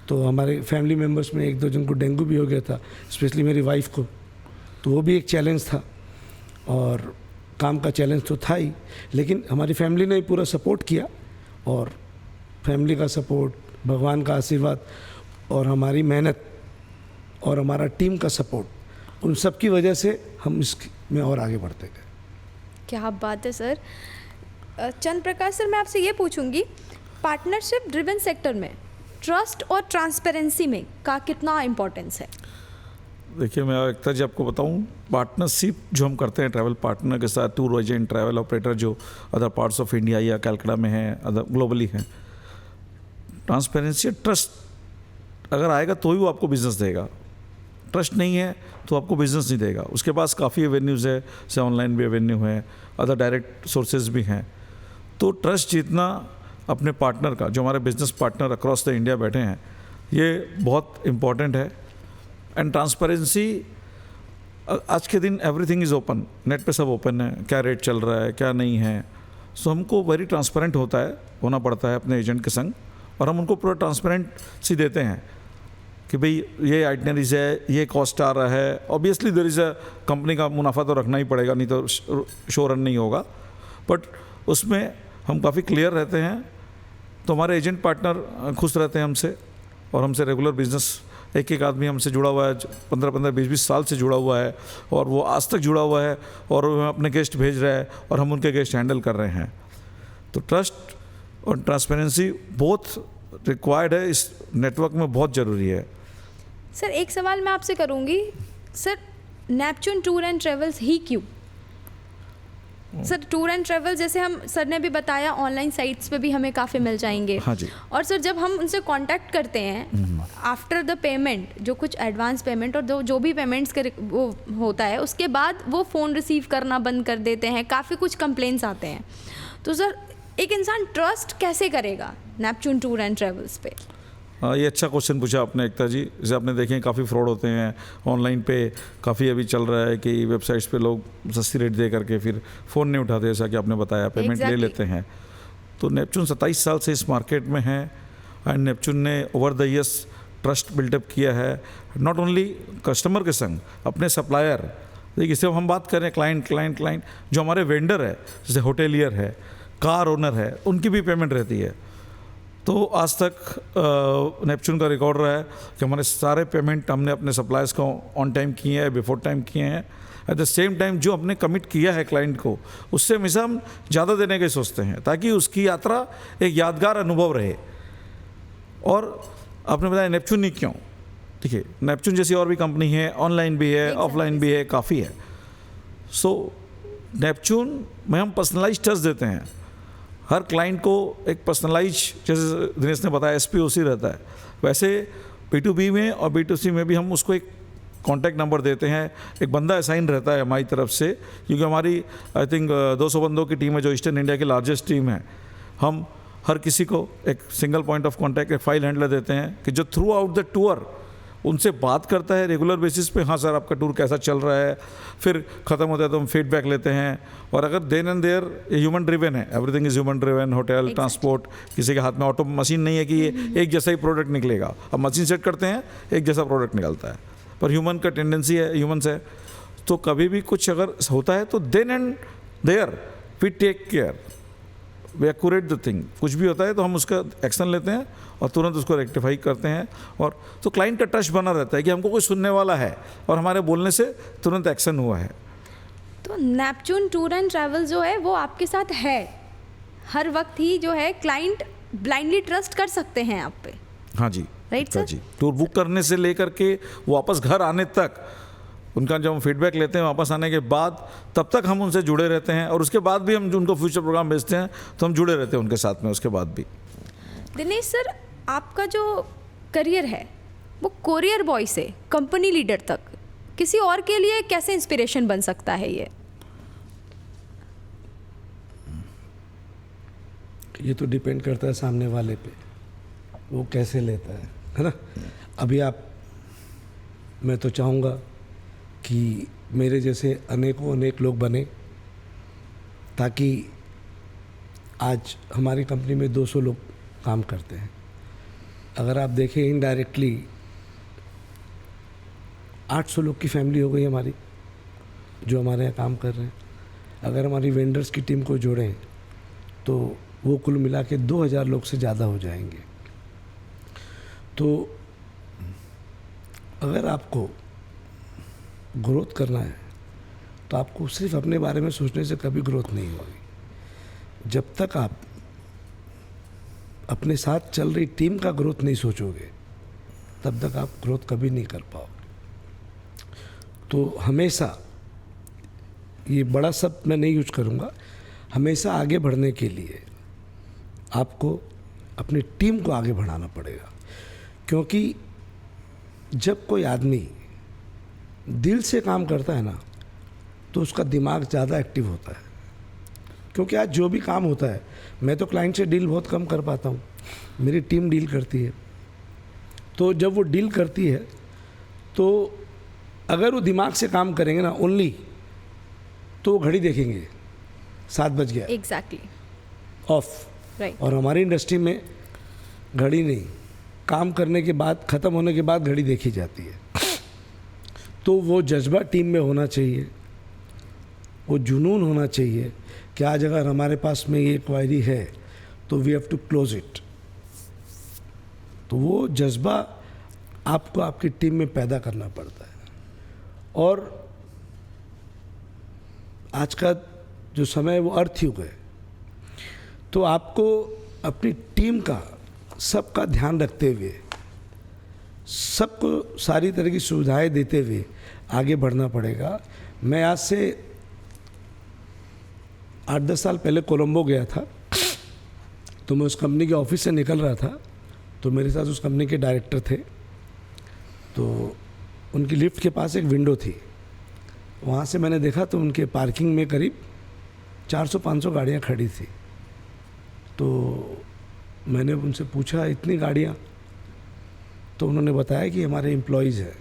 तो हमारे फैमिली मेम्बर्स में 1-2 जन को डेंगू भी हो गया था, स्पेशली मेरी वाइफ को। तो वो भी एक चैलेंज था और काम का चैलेंज तो था ही, लेकिन हमारी फैमिली ने पूरा सपोर्ट किया। और फैमिली का सपोर्ट, भगवान का आशीर्वाद और हमारी मेहनत और हमारा टीम का सपोर्ट उन सब की वजह से हम इसमें और आगे बढ़ते गए। क्या बात है सर। चंद्र प्रकाश सर, मैं आपसे ये पूछूंगी, पार्टनरशिप ड्रिवन सेक्टर में ट्रस्ट और ट्रांसपेरेंसी में का कितना इम्पोर्टेंस है? देखिए, मैं एकता जी आपको बताऊं, पार्टनरशिप जो हम करते हैं ट्रैवल पार्टनर के साथ, टूर एजेंट, ट्रैवल ऑपरेटर जो अदर पार्ट्स ऑफ इंडिया या कैलकाटा में हैं, अदर ग्लोबली हैं, ट्रांसपेरेंसी, ट्रस्ट अगर आएगा तो ही वो आपको बिज़नेस देगा। ट्रस्ट नहीं है तो आपको बिज़नेस नहीं देगा। उसके पास काफ़ी एवेन्यूज़ है, जैसे ऑनलाइन भी एवेन्यू है, अदर डायरेक्ट सोर्सेज भी हैं। तो ट्रस्ट जीतना अपने पार्टनर का, जो हमारे business partner across the India बैठे हैं, ये बहुत इम्पॉर्टेंट है। एंड ट्रांसपेरेंसी, आज के दिन एवरीथिंग इज़ ओपन, नेट पे सब ओपन है, क्या रेट चल रहा है, क्या नहीं है। सो हमको वेरी ट्रांसपेरेंट होना पड़ता है अपने एजेंट के संग, और हम उनको पूरा ट्रांसपेरेंसी देते हैं कि भाई ये आइटनरीज है, ये कॉस्ट आ रहा है। Obviously there is a, company का मुनाफा तो रखना ही पड़ेगा, नहीं तो शो रन नहीं होगा, बट उसमें हम काफ़ी क्लियर रहते हैं। तो हमारे एजेंट पार्टनर खुश रहते हैं हमसे, और हमसे रेगुलर बिजनेस, एक आदमी हमसे जुड़ा हुआ है, 15-15, 20-20 साल से जुड़ा हुआ है, और वो आज तक जुड़ा हुआ है, और वो अपने गेस्ट भेज रहा है और हम उनके गेस्ट हैंडल कर रहे हैं। तो ट्रस्ट और ट्रांसपेरेंसी बहुत रिक्वायर्ड है, इस नेटवर्क में बहुत ज़रूरी है। सर, एक सवाल मैं आपसे करूंगी, sir Neptune tour and travels ही क्यों? सर टूर एंड ट्रेवल, जैसे हम सर ने भी बताया, ऑनलाइन साइट्स पे भी हमें काफ़ी मिल जाएंगे। हाँ जी। और सर जब हम उनसे कांटेक्ट करते हैं आफ्टर द पेमेंट, जो कुछ एडवांस पेमेंट और जो भी पेमेंट्स के वो होता है, उसके बाद वो फ़ोन रिसीव करना बंद कर देते हैं, काफ़ी कुछ कंप्लेंट्स आते हैं। तो सर एक इंसान ट्रस्ट कैसे करेगा नेपच्यून टूर एंड ट्रेवल्स पे? ये अच्छा क्वेश्चन पूछा आपने एकता जी। जैसे आपने देखे काफ़ी फ्रॉड होते हैं ऑनलाइन पे, काफ़ी अभी चल रहा है कि वेबसाइट्स पे लोग सस्ती रेट दे करके फिर फ़ोन नहीं उठाते, जैसा कि आपने बताया, पेमेंट ले लेते हैं। तो नेपच्यून 27 साल से इस मार्केट में है, एंड नेपच्यून ने over the years trust build up किया है, नॉट ओनली कस्टमर के संग, अपने सप्लायर। देखिए, इससे हम बात करें क्लाइंट, जो हमारे वेंडर है, जैसे होटेलियर है, कार ओनर है, उनकी भी पेमेंट रहती है। तो आज तक नेपच्यून का रिकॉर्ड रहा है कि हमारे सारे पेमेंट हमने अपने सप्लायर्स को ऑन टाइम किए हैं, बिफोर टाइम किए हैं। एट द सेम टाइम जो हमने कमिट किया है क्लाइंट को, उससे हमेशा हम ज़्यादा देने के सोचते हैं, ताकि उसकी यात्रा एक यादगार अनुभव रहे। और आपने बताया नेपच्यून नहीं क्यों, ठीक है, नेपच्यून जैसी और भी कंपनी है, ऑनलाइन भी है, ऑफलाइन भी है, काफ़ी है। सो नेपच्यून में हम पर्सनलाइज टच देते हैं हर क्लाइंट को, एक पर्सनलाइज, जैसे दिनेश ने बताया SPOC रहता है, वैसे B2B में और B2C में भी हम उसको एक कॉन्टैक्ट नंबर देते हैं, एक बंदा असाइन रहता है हमारी तरफ से, क्योंकि हमारी आई थिंक 200 बंदों की टीम है, जो ईस्टर्न इंडिया की लार्जेस्ट टीम है। हम हर किसी को एक सिंगल पॉइंट ऑफ कॉन्टैक्ट, एक फाइल हैंडलर देते हैं कि जो थ्रू आउट द टूर उनसे बात करता है रेगुलर बेसिस पे, हाँ सर आपका टूर कैसा चल रहा है। फिर ख़त्म होता है तो हम फीडबैक लेते हैं, और अगर then and there human driven है, everything is human driven, hotel, transport, किसी के हाथ में ऑटो मशीन नहीं है कि ये एक जैसा ही प्रोडक्ट निकलेगा। अब मशीन सेट करते हैं, एक जैसा प्रोडक्ट निकलता है, पर ह्यूमन का टेंडेंसी है, ह्यूमन्स है, तो कभी भी कुछ अगर होता है तो then and there we take care, we accurate the thing. कुछ भी होता है तो हम उसका एक्शन लेते हैं और तुरंत उसको रेक्टिफाई करते हैं, और तो क्लाइंट का ट्रस्ट बना रहता है कि हमको कोई सुनने वाला है और हमारे बोलने से तुरंत एक्शन हुआ है। तो नेपच्यून टूर एंड ट्रैवल जो है वो आपके साथ है हर वक्त ही, जो है क्लाइंट ब्लाइंडली ट्रस्ट कर सकते हैं आप पे। हाँ जी, राइट सर जी। टूर बुक करने से लेकर के वापस घर आने तक, उनका जब हम फीडबैक लेते हैं वापस आने के बाद, तब तक हम उनसे जुड़े रहते हैं, और उसके बाद भी हम जो उनको फ्यूचर प्रोग्राम भेजते हैं तो हम जुड़े रहते हैं उनके साथ में उसके बाद भी। दिनेश सर, आपका जो करियर है वो कोरियर बॉय से कंपनी लीडर तक किसी और के लिए कैसे इंस्पिरेशन बन सकता है? ये तो डिपेंड करता है सामने वाले पे, वो कैसे लेता है ना। अभी मैं तो चाहूँगा कि मेरे जैसे अनेक लोग बने, ताकि आज हमारी कंपनी में 200 लोग काम करते हैं। अगर आप देखें इनडायरेक्टली 800 लोग की फैमिली हो गई हमारी, जो हमारे यहाँ काम कर रहे हैं। अगर हमारी वेंडर्स की टीम को जोड़ें तो वो कुल मिला के 2000 लोग से ज़्यादा हो जाएंगे। तो अगर आपको ग्रोथ करना है तो आपको सिर्फ अपने बारे में सोचने से कभी ग्रोथ नहीं होगी। जब तक आप अपने साथ चल रही टीम का ग्रोथ नहीं सोचोगे तब तक आप ग्रोथ कभी नहीं कर पाओगे। तो हमेशा, ये बड़ा शब्द मैं नहीं यूज करूँगा, हमेशा आगे बढ़ने के लिए आपको अपनी टीम को आगे बढ़ाना पड़ेगा। क्योंकि जब कोई आदमी दिल से काम करता है ना तो उसका दिमाग ज़्यादा एक्टिव होता है। क्योंकि आज जो भी काम होता है, मैं तो क्लाइंट से डील बहुत कम कर पाता हूँ, मेरी टीम डील करती है। तो जब वो डील करती है तो अगर वो दिमाग से काम करेंगे ना ओनली, तो वो घड़ी देखेंगे 7 बज गया, एग्जैक्टली, ऑफ। राइट। और हमारी इंडस्ट्री में घड़ी नहीं, काम करने के बाद, ख़त्म होने के बाद घड़ी देखी जाती है। तो वो जज्बा टीम में होना चाहिए, वो जुनून होना चाहिए कि आज अगर हमारे पास में ये क्वायरी है तो we have to close it. तो वो जज्बा आपको आपकी टीम में पैदा करना पड़ता है। और आज का जो समय है वो अर्थ युग है, तो आपको अपनी टीम का, सबका ध्यान रखते हुए, सबको सारी तरह की सुविधाएं देते हुए आगे बढ़ना पड़ेगा। मैं आज से 8-10 साल पहले कोलंबो गया था, तो मैं उस कंपनी के ऑफिस से निकल रहा था, तो मेरे साथ उस कंपनी के डायरेक्टर थे। तो उनकी लिफ्ट के पास एक विंडो थी, वहाँ से मैंने देखा तो उनके पार्किंग में करीब 400-500 गाड़ियाँ खड़ी थी। तो मैंने उनसे पूछा इतनी गाड़ियाँ? तो उन्होंने बताया कि हमारे एम्प्लॉयज़ हैं,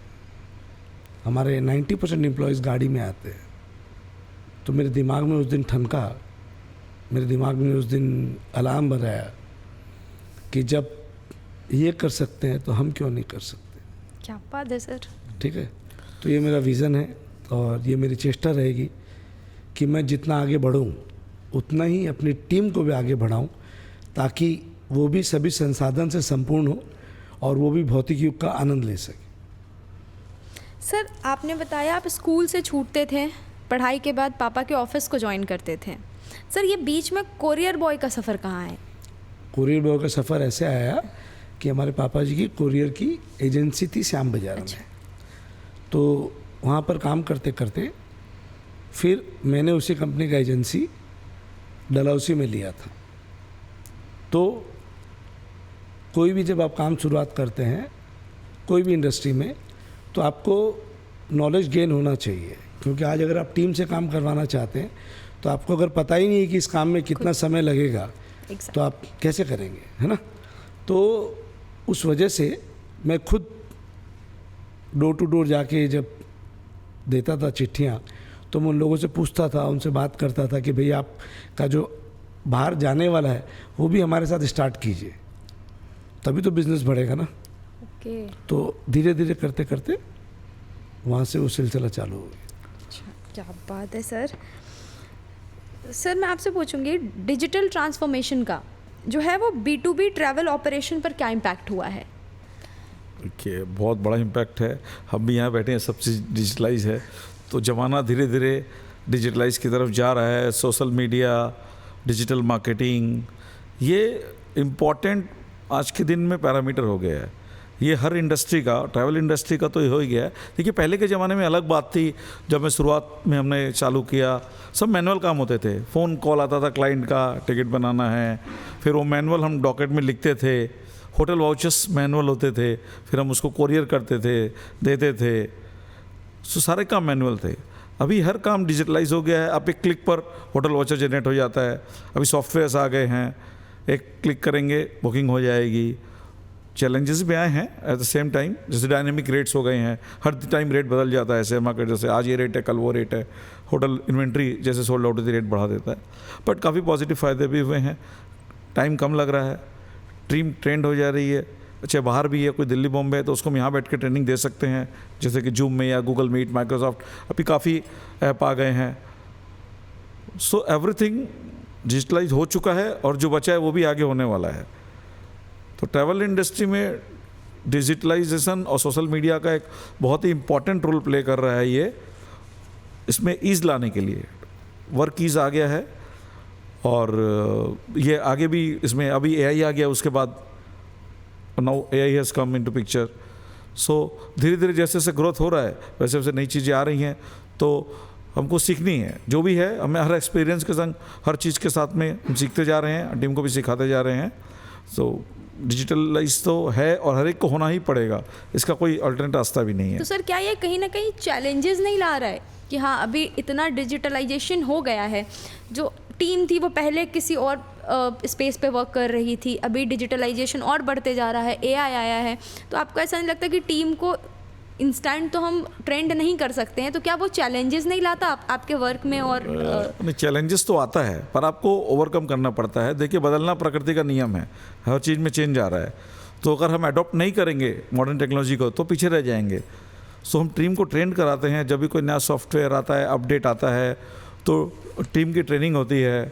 हमारे 90% एम्प्लॉयज़ गाड़ी में आते हैं। तो मेरे दिमाग में उस दिन ठनका, मेरे दिमाग में उस दिन अलार्म बजाया कि जब ये कर सकते हैं तो हम क्यों नहीं कर सकते। क्या बात है सर। ठीक है, तो ये मेरा विज़न है और ये मेरी चेष्टा रहेगी कि मैं जितना आगे बढ़ूं उतना ही अपनी टीम को भी आगे बढ़ाऊं, ताकि वो भी सभी संसाधन से संपूर्ण हो और वो भी भौतिक युग का आनंद ले सके। सर, आपने बताया आप स्कूल से छूटते थे, पढ़ाई के बाद पापा के ऑफिस को ज्वाइन करते थे। सर, ये बीच में कोरियर बॉय का सफ़र कहाँ है? कोरियर बॉय का सफ़र ऐसे आया कि हमारे पापा जी की कोरियर की एजेंसी थी श्याम बाजार में। तो वहाँ पर काम करते करते फिर मैंने उसी कंपनी का एजेंसी डलहौसी में लिया था। तो कोई भी जब आप काम शुरुआत करते हैं कोई भी इंडस्ट्री में, तो आपको नॉलेज गेन होना चाहिए। क्योंकि आज अगर आप टीम से काम करवाना चाहते हैं तो आपको अगर पता ही नहीं है कि इस काम में कितना समय लगेगा, तो आप कैसे करेंगे, है ना। तो उस वजह से मैं खुद डोर टू डोर जाके जब देता था चिट्ठियाँ, तो मैं उन लोगों से पूछता था, उनसे बात करता था कि भाई आपका जो बाहर जाने वाला है वो भी हमारे साथ स्टार्ट कीजिए, तभी तो बिज़नेस बढ़ेगा ना। ओके। तो धीरे धीरे करते करते वहाँ से वो सिलसिला चालू हो गया। अच्छा, क्या बात है सर। सर, मैं आपसे पूछूंगी, डिजिटल ट्रांसफॉर्मेशन का जो है वो B2B ट्रैवल ऑपरेशन पर क्या इम्पैक्ट हुआ है? देखिए, बहुत बड़ा इम्पैक्ट है। हम भी यहाँ बैठे हैं, सब चीज़ डिजिटलाइज है, तो ज़माना धीरे धीरे डिजिटलाइज की तरफ जा रहा है। सोशल मीडिया, डिजिटल मार्केटिंग, ये इम्पॉर्टेंट आज के दिन में पैरामीटर हो गया है। ये हर इंडस्ट्री का, ट्रैवल इंडस्ट्री का तो ये हो ही गया है। देखिए, पहले के ज़माने में अलग बात थी। जब मैं शुरुआत में हमने चालू किया, सब मैनुअल काम होते थे। फ़ोन कॉल आता था क्लाइंट का, टिकट बनाना है, फिर वो मैनुअल हम डॉकेट में लिखते थे। होटल वाउचर्स मैनुअल होते थे, फिर हम उसको कोरियर करते थे, देते थे। सो सारे काम मैनुअल थे। अभी हर काम डिजिटलाइज हो गया है। आप एक क्लिक पर होटल वाउचर जनरेट हो जाता है। अभी सॉफ्टवेयर्स आ गए हैं, एक क्लिक करेंगे बुकिंग हो जाएगी। चैलेंजेस भी आए हैं एट द सेम टाइम, जैसे डायनेमिक रेट्स हो गए हैं, हर टाइम रेट बदल जाता है। शेयर मार्केट जैसे आज ये रेट है, कल वो रेट है। होटल इन्वेंट्री जैसे सोल्ड आउट होती रेट बढ़ा देता है। बट काफ़ी पॉजिटिव फ़ायदे भी हुए हैं। टाइम कम लग रहा है, टीम ट्रेंड हो जा रही है। अच्छा, बाहर भी है, कोई दिल्ली बॉम्बे है तो उसको हम यहाँ बैठ के ट्रेनिंग दे सकते हैं, जैसे कि जूम में या गूगल मीट, माइक्रोसॉफ्ट, अभी काफ़ी ऐप आ गए हैं। सो एवरीथिंग डिजिटलाइज हो चुका है और जो बचा है वो भी आगे होने वाला है। तो ट्रैवल इंडस्ट्री में डिजिटलाइजेशन और सोशल मीडिया का एक बहुत ही इम्पॉर्टेंट रोल प्ले कर रहा है ये, इसमें ईज़ लाने के लिए। वर्क ईज़ आ गया है और ये आगे भी इसमें अभी एआई आ गया, उसके बाद now AI has come into picture. So धीरे धीरे जैसे जैसे ग्रोथ हो रहा है वैसे वैसे नई चीज़ें आ रही हैं, तो हमको सीखनी है। जो भी है हमें हर एक्सपीरियंस के संग हर चीज़ के साथ में हम सीखते जा रहे हैं, टीम को भी सिखाते जा रहे हैं। सो डिजिटलाइज तो है और हर एक को होना ही पड़ेगा, इसका कोई अल्टरनेट रास्ता भी नहीं है। तो सर क्या ये कहीं ना कहीं चैलेंजेस नहीं ला रहा है कि हाँ अभी इतना डिजिटलाइजेशन हो गया है, जो टीम थी वो पहले किसी और स्पेस पे वर्क कर रही थी, अभी डिजिटलाइजेशन और बढ़ते जा रहा है, एआई आया है, तो आपको ऐसा नहीं लगता कि टीम को इंस्टेंट तो हम ट्रेंड नहीं कर सकते हैं, तो क्या वो चैलेंजेस नहीं लाता आपके वर्क में? और नहीं, चैलेंजेस तो आता है पर आपको ओवरकम करना पड़ता है। देखिए बदलना प्रकृति का नियम है, हर चीज़ में चेंज आ रहा है, तो अगर हम अडॉप्ट नहीं करेंगे मॉडर्न टेक्नोलॉजी को तो पीछे रह जाएंगे। सो हम टीम को ट्रेन कराते हैं, जब भी कोई नया सॉफ्टवेयर आता है, अपडेट आता है, तो टीम की ट्रेनिंग होती है,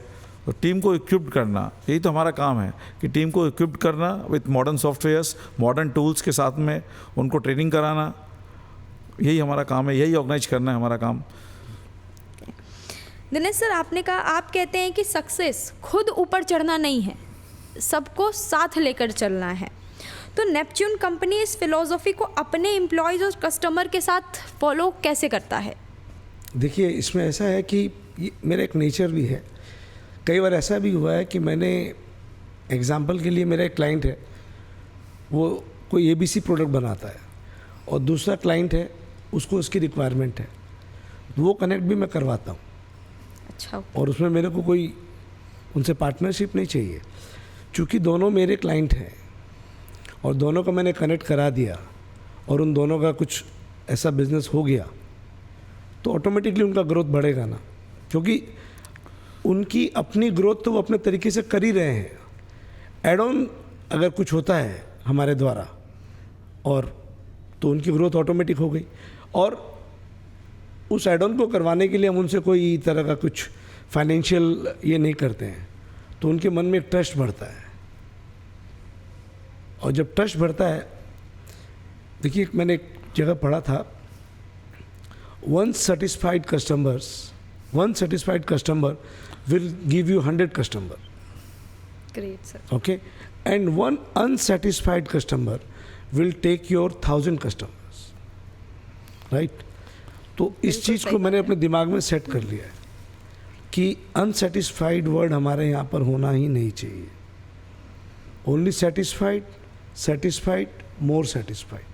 तो टीम को इक्विप्ड करना, यही तो हमारा काम है कि टीम को इक्विप्ड करना with modern softwares, modern tools के साथ में उनको ट्रेनिंग कराना, यही हमारा काम है, यही ऑर्गेनाइज करना है हमारा काम। दिनेश सर, आपने कहा, आप कहते हैं कि सक्सेस खुद ऊपर चढ़ना नहीं है, सबको साथ लेकर चलना है। तो नेपच्यून कंपनी इस फिलॉसफी को अपने एम्प्लॉयज़ और कस्टमर के साथ फॉलो कैसे करता है? देखिए इसमें ऐसा है कि मेरा एक नेचर भी है। कई बार ऐसा भी हुआ है कि मैंने एग्जांपल के लिए, मेरा एक क्लाइंट है, वो कोई एबीसी प्रोडक्ट बनाता है और दूसरा क्लाइंट है उसको उसकी रिक्वायरमेंट है, वो कनेक्ट भी मैं करवाता हूँ। अच्छा। और उसमें मेरे को कोई उनसे पार्टनरशिप नहीं चाहिए, क्योंकि दोनों मेरे क्लाइंट हैं और दोनों को मैंने कनेक्ट करा दिया और उन दोनों का कुछ ऐसा बिजनेस हो गया तो ऑटोमेटिकली उनका ग्रोथ बढ़ेगा ना, क्योंकि उनकी अपनी ग्रोथ तो वो अपने तरीके से कर ही रहे हैं। एड ऑन अगर कुछ होता है हमारे द्वारा और तो उनकी ग्रोथ ऑटोमेटिक हो गई, और उस एड ऑन को करवाने के लिए हम उनसे कोई तरह का कुछ फाइनेंशियल ये नहीं करते हैं, तो उनके मन में एक ट्रस्ट बढ़ता है। और जब ट्रस्ट बढ़ता है, देखिए मैंने एक जगह पढ़ा था, one satisfied customer will give you 100 customer. Great sir. Okay, and one unsatisfied customer will take your 1000 customers. Right? तो इस चीज़ को मैंने अपने दिमाग में सेट कर लिया है कि अनसेटिस्फाइड वर्ड हमारे यहाँ पर होना ही नहीं चाहिए। ओनली सेटिस्फाइड, मोर सेटिस्फाइड।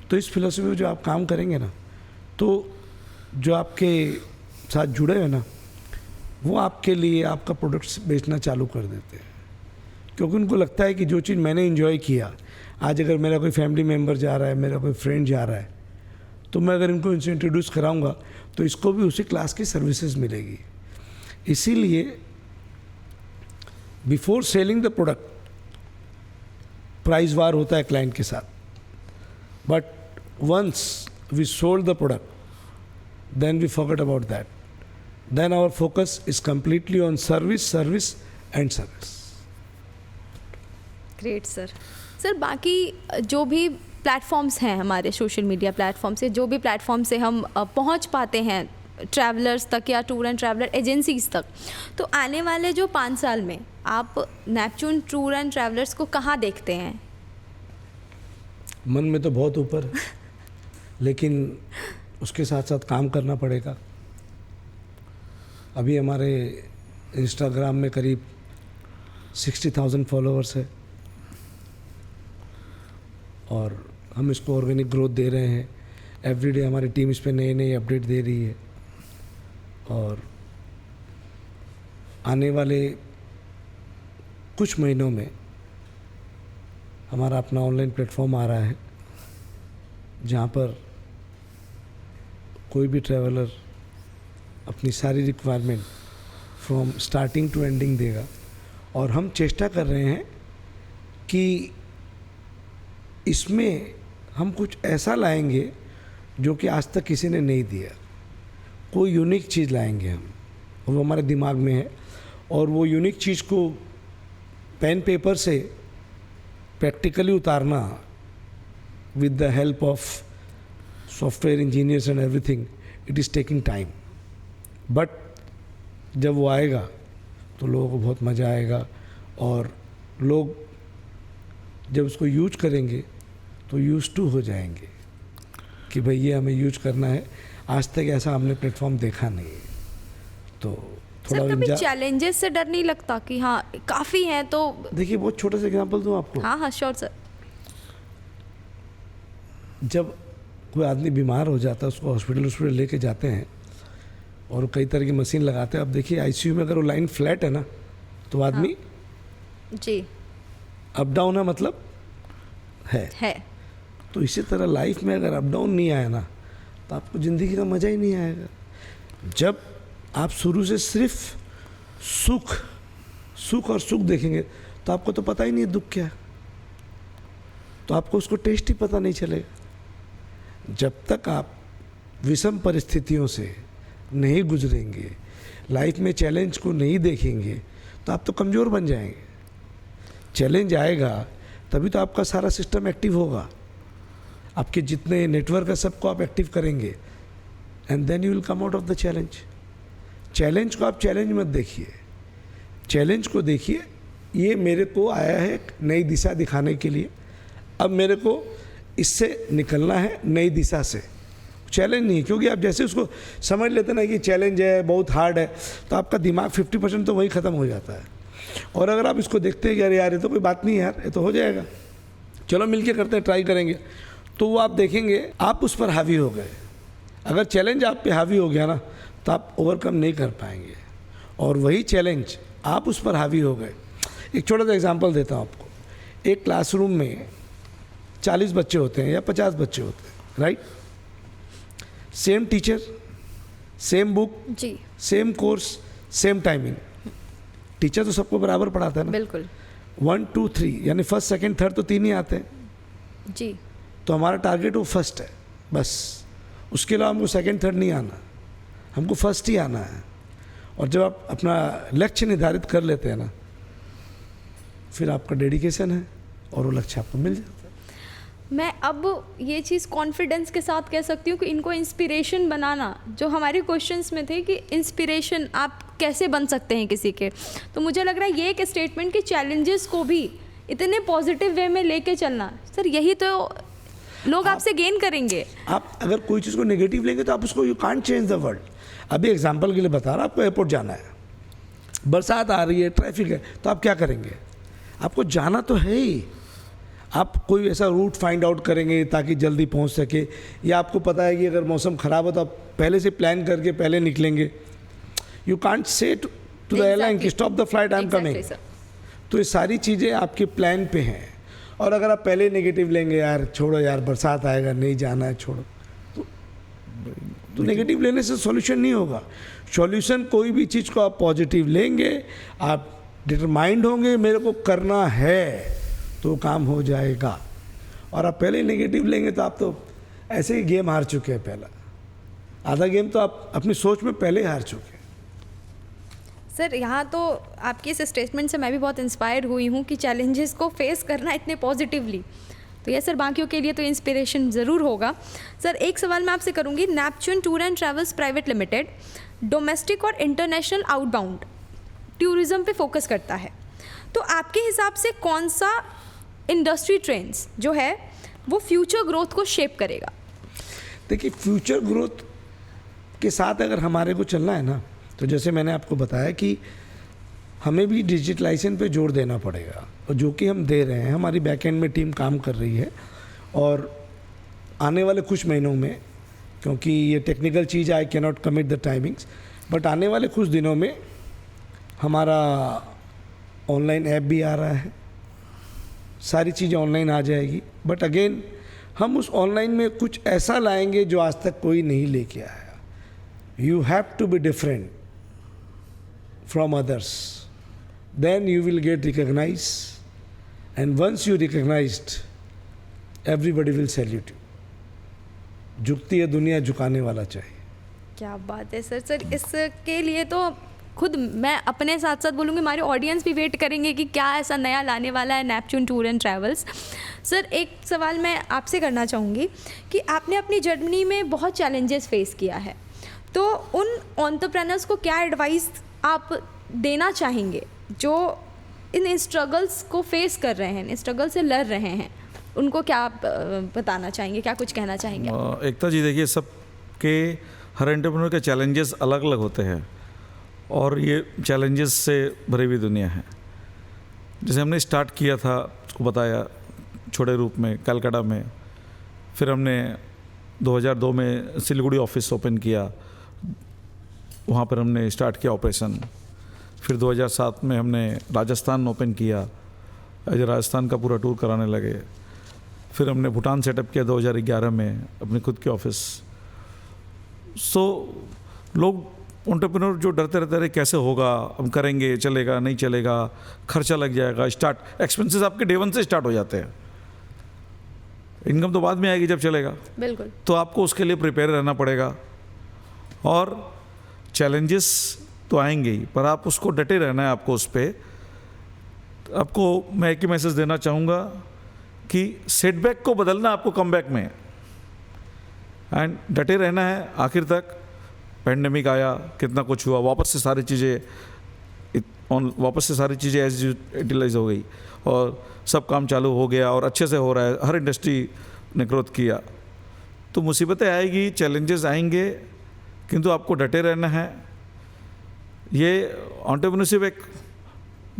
तो इस फिलोसफी में जो आप काम करेंगे ना, तो जो आपके साथ जुड़े हैं ना, वो आपके लिए आपका प्रोडक्ट्स बेचना चालू कर देते हैं, क्योंकि उनको लगता है कि जो चीज़ मैंने एंजॉय किया, आज अगर मेरा कोई फैमिली मेम्बर जा रहा है, मेरा कोई फ्रेंड जा रहा है, तो मैं अगर इनको इनसे इंट्रोड्यूस कराऊंगा तो इसको भी उसी क्लास की सर्विसेज मिलेगी। इसीलिए before selling the product price war होता है क्लाइंट के साथ, but once we sold the product then we forget about that. Then our focus is completely on service and service. Great sir. Sir बाकी जो भी platforms हैं हमारे social media platform से, जो भी प्लेटफॉर्म से हम पहुंच पाते हैं ट्रैवलर्स तक या टूर एंड ट्रैवलर एजेंसीज तक, तो आने वाले जो 5 साल में आप नेपच्यून टूर एंड ट्रैवलर्स को कहाँ देखते हैं? मन में तो बहुत ऊपर, लेकिन उसके साथ साथ काम करना पड़ेगा। अभी हमारे इंस्टाग्राम में करीब 60,000 फॉलोअर्स है और हम इसको ऑर्गेनिक ग्रोथ दे रहे हैं। एवरीडे हमारी टीम इस पे नए अपडेट दे रही है और आने वाले कुछ महीनों में हमारा अपना ऑनलाइन प्लेटफॉर्म आ रहा है, जहाँ पर कोई भी ट्रैवलर अपनी सारी requirement from starting to ending देगा। और हम चेष्टा कर रहे हैं कि इसमें हम कुछ ऐसा लाएंगे जो कि आज तक किसी ने नहीं दिया, कोई यूनिक चीज़ लाएंगे हम, और वो हमारे दिमाग में है। और वो यूनिक चीज़ को पेन पेपर से प्रैक्टिकली उतारना with the help of software engineers and everything, it is taking time, but जब वो आएगा तो लोगों को बहुत मज़ा आएगा और लोग जब उसको यूज करेंगे तो यूज टू हो जाएंगे कि भाई ये हमें यूज करना है। आज तक ऐसा हमने प्लेटफॉर्म देखा नहीं है, तो थोड़ा सर कभी चैलेंजेस से डर नहीं लगता कि हाँ काफ़ी हैं तो? देखिए बहुत छोटा सा एग्जांपल दूं आपको। हाँ श्योर सर। जब कोई आदमी बीमार हो जाता है उसको हॉस्पिटल लेके जाते हैं और कई तरह की मशीन लगाते हैं। अब देखिए आईसीयू में अगर वो लाइन फ्लैट है ना तो आदमी जी अप डाउन है, मतलब है। तो इसी तरह लाइफ में अगर अप डाउन नहीं आया ना तो आपको ज़िंदगी का मज़ा ही नहीं आएगा। जब आप शुरू से सिर्फ सुख और सुख देखेंगे तो आपको तो पता ही नहीं है दुख क्या है, तो आपको उसको टेस्ट ही पता नहीं चलेगा। जब तक आप विषम परिस्थितियों से नहीं गुजरेंगे, लाइफ में चैलेंज को नहीं देखेंगे, तो आप तो कमज़ोर बन जाएंगे। चैलेंज आएगा तभी तो आपका सारा सिस्टम एक्टिव होगा, आपके जितने नेटवर्क है सबको आप एक्टिव करेंगे, and then you will come out of the challenge. Challenge को आप चैलेंज मत देखिए, चैलेंज को देखिए ये मेरे को आया है नई दिशा दिखाने के लिए, अब मेरे को इससे निकलना है नई दिशा से। चैलेंज नहीं, क्योंकि आप जैसे उसको समझ लेते ना कि चैलेंज है बहुत हार्ड है तो आपका दिमाग 50% तो वही ख़त्म हो जाता है। और अगर आप इसको देखते हैं कि अरे यार ये तो कोई बात नहीं है यार, ये तो हो जाएगा, चलो मिलके करते हैं, ट्राई करेंगे, तो वो आप देखेंगे आप उस पर हावी हो गए। अगर चैलेंज आप पे हावी हो गया ना तो आप ओवरकम नहीं कर पाएंगे, और वही चैलेंज आप उस पर हावी हो गए। एक छोटा सा एग्जांपल देता हूँ आपको। एक क्लासरूम में 40 बच्चे होते हैं या 50 बच्चे होते हैं, right? Same teacher, same book जी, same course, same timing. Teacher तो सबको बराबर पढ़ाता है ना, बिल्कुल 1 2 3 यानी फर्स्ट सेकंड थर्ड तो 3 ही आते हैं। जी, तो हमारा टारगेट वो फर्स्ट है बस, उसके अलावा हमको सेकंड थर्ड नहीं आना, हमको फर्स्ट ही आना है। और जब आप अपना लक्ष्य निर्धारित कर लेते हैं ना, फिर आपका डेडिकेशन है और वो लक्ष्य आपको मिल जाता है। मैं अब ये चीज़ कॉन्फिडेंस के साथ कह सकती हूँ कि इनको इंस्पिरेशन बनाना, जो हमारे क्वेश्चंस में थे कि इंस्पिरेशन आप कैसे बन सकते हैं किसी के, तो मुझे लग रहा है ये एक स्टेटमेंट कि चैलेंजेस को भी इतने पॉजिटिव वे में लेके चलना, सर यही तो लोग आपसे गेन करेंगे। आप अगर कोई चीज़ को नेगेटिव लेंगे तो आप उसको, you can't change the world. अभी एग्जांपल के लिए बता रहा, आपको एयरपोर्ट जाना है, बरसात आ रही है, ट्रैफिक है, तो आप क्या करेंगे? आपको जाना तो है ही, आप कोई ऐसा रूट फाइंड आउट करेंगे ताकि जल्दी पहुंच सके, या आपको पता है कि अगर मौसम ख़राब हो तो आप पहले से प्लान करके पहले निकलेंगे। You can't say to the airline कि stop the flight, I am coming. तो ये सारी चीज़ें आपके प्लान पे हैं। और अगर आप पहले नेगेटिव लेंगे, यार छोड़ो यार बरसात आएगा, नहीं जाना है, छोड़ो, तो नेगेटिव लेने से सॉल्यूशन नहीं होगा। सॉल्यूशन कोई भी चीज़ को आप पॉजिटिव लेंगे, आप डिटरमाइंड होंगे मेरे को करना है, तो काम हो जाएगा। और आप पहले नेगेटिव लेंगे तो आप तो ऐसे ही गेम हार चुके हैं। पहला आधा गेम तो आप अपनी सोच में पहले ही हार चुके हैं। सर यहाँ तो आपकी इस स्टेटमेंट से मैं भी बहुत इंस्पायर हुई हूँ कि चैलेंजेस को फेस करना इतने पॉजिटिवली, तो ये सर बाकियों के लिए तो इंस्पिरेशन ज़रूर होगा। सर एक सवाल मैं आपसे करूँगी, Neptune tour and travels private limited domestic और इंटरनेशनल आउटबाउंड टूरिज़्म पे फोकस करता है, तो आपके हिसाब से कौन सा इंडस्ट्री ट्रेंड्स जो है वो फ्यूचर ग्रोथ को शेप करेगा? देखिए फ्यूचर ग्रोथ के साथ अगर हमारे को चलना है ना, तो जैसे मैंने आपको बताया कि हमें भी डिजिटलाइजेशन पे जोर देना पड़ेगा, और जो कि हम दे रहे हैं, हमारी बैकएंड में टीम काम कर रही है। और आने वाले कुछ महीनों में, क्योंकि ये technical cheese I can not commit the timings, but आने वाले कुछ दिनों में हमारा ऑनलाइन ऐप भी आ रहा है, सारी चीज़ें ऑनलाइन आ जाएगी। बट अगेन हम उस ऑनलाइन में कुछ ऐसा लाएंगे जो आज तक कोई नहीं लेके आया। You have to be different from others, then you will get recognise, and once you recognised everybody will salute you. झुकती है दुनिया, झुकाने वाला चाहिए। क्या बात है सर। सर इसके लिए तो खुद मैं अपने साथ साथ बोलूँगी, हमारे ऑडियंस भी वेट करेंगे कि क्या ऐसा नया लाने वाला है Neptune tour and travels. Sir, एक सवाल मैं आपसे करना चाहूँगी कि आपने अपनी जर्नी में बहुत चैलेंजेस फेस किया है, तो उन एंटरप्रेन्योर्स को क्या एडवाइस आप देना चाहेंगे जो इन स्ट्रगल्स को फेस कर रहे हैं, इन स्ट्रगल से लड़ रहे हैं, उनको क्या आप बताना चाहेंगे, क्या कुछ कहना चाहेंगे? एकता जी, देखिए, सबके हर एंटरप्रेन्योर के चैलेंजेस अलग अलग होते हैं और ये चैलेंजेस से भरी हुई दुनिया है। जैसे हमने स्टार्ट किया था, उसको बताया छोटे रूप में कलकत्ता में, फिर हमने 2002 में सिलीगुड़ी ऑफिस ओपन किया, वहाँ पर हमने स्टार्ट किया ऑपरेशन। फिर 2007 में हमने राजस्थान ओपन किया, राजस्थान का पूरा टूर कराने लगे। फिर हमने भूटान सेटअप किया 2011 में अपनी खुद की ऑफिस। लोग एंटरप्रेन्योर जो डरते रहते रहे कैसे होगा, हम करेंगे, चलेगा नहीं चलेगा, खर्चा लग जाएगा, एक्सपेंसेस आपके डे वन से स्टार्ट हो जाते हैं। इनकम तो बाद में आएगी जब चलेगा, बिल्कुल। तो आपको उसके लिए प्रिपेयर रहना पड़ेगा और चैलेंजेस तो आएंगे ही, पर आप उसको डटे रहना है। आपको उस पर आपको मैं एक ही मैसेज देना चाहूँगा कि सेटबैक को बदलना आपको कमबैक में, एंड डटे रहना है आखिर तक। पेंडेमिक आया, कितना कुछ हुआ, वापस से सारी चीज़ें एज यूटिलाइज हो गई और सब काम चालू हो गया और अच्छे से हो रहा है, हर इंडस्ट्री ने ग्रोथ किया। तो मुसीबतें आएगी, चैलेंजेस आएंगे, किंतु आपको डटे रहना है। ये एंटरप्रेन्योरशिप एक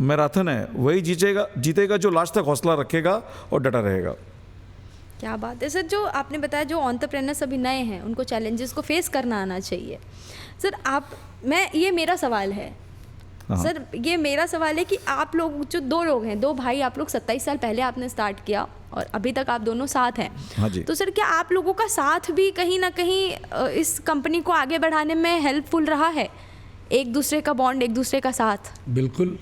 मैराथन है, वही जीतेगा जो लास्ट तक हौसला रखेगा और डटा रहेगा। क्या बात है सर। जो आपने बताया, जो एंटरप्रेन्योर्स अभी नए हैं उनको चैलेंजेस को फेस करना आना चाहिए। सर, ये मेरा सवाल है सर, ये मेरा सवाल है कि आप लोग जो दो लोग हैं, दो भाई, आप लोग 27 साल पहले आपने स्टार्ट किया और अभी तक आप दोनों साथ हैं। हाँ जी। तो सर, क्या आप लोगों का साथ भी कहीं ना कहीं इस कंपनी को आगे बढ़ाने में हेल्पफुल रहा है? एक दूसरे का बॉन्ड, एक दूसरे का साथ। बिल्कुल।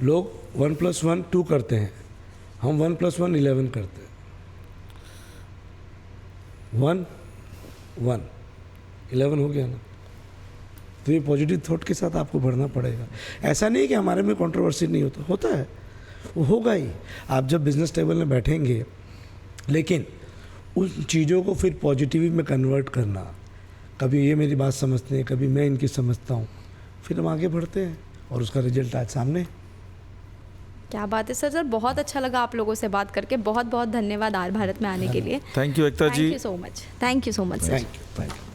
लोग 1+1 2 करते हैं, हम 1+1 11 करते हैं। 1 1 11 हो गया ना। तो ये पॉजिटिव थॉट के साथ आपको बढ़ना पड़ेगा। ऐसा नहीं कि हमारे में कंट्रोवर्सी नहीं होता है, वो होगा ही। आप जब बिजनेस टेबल में बैठेंगे, लेकिन उन चीज़ों को फिर पॉजिटिव में कन्वर्ट करना, कभी ये मेरी बात समझते हैं, कभी मैं इनकी समझता हूँ, फिर हम आगे बढ़ते हैं और उसका रिजल्ट आज सामने। क्या बात है सर। बहुत अच्छा लगा आप लोगों से बात करके। बहुत बहुत धन्यवाद आर भारत में आने के लिए। Thank you Ekta ji. Thank you so much. Thank you so much sir. Thank you.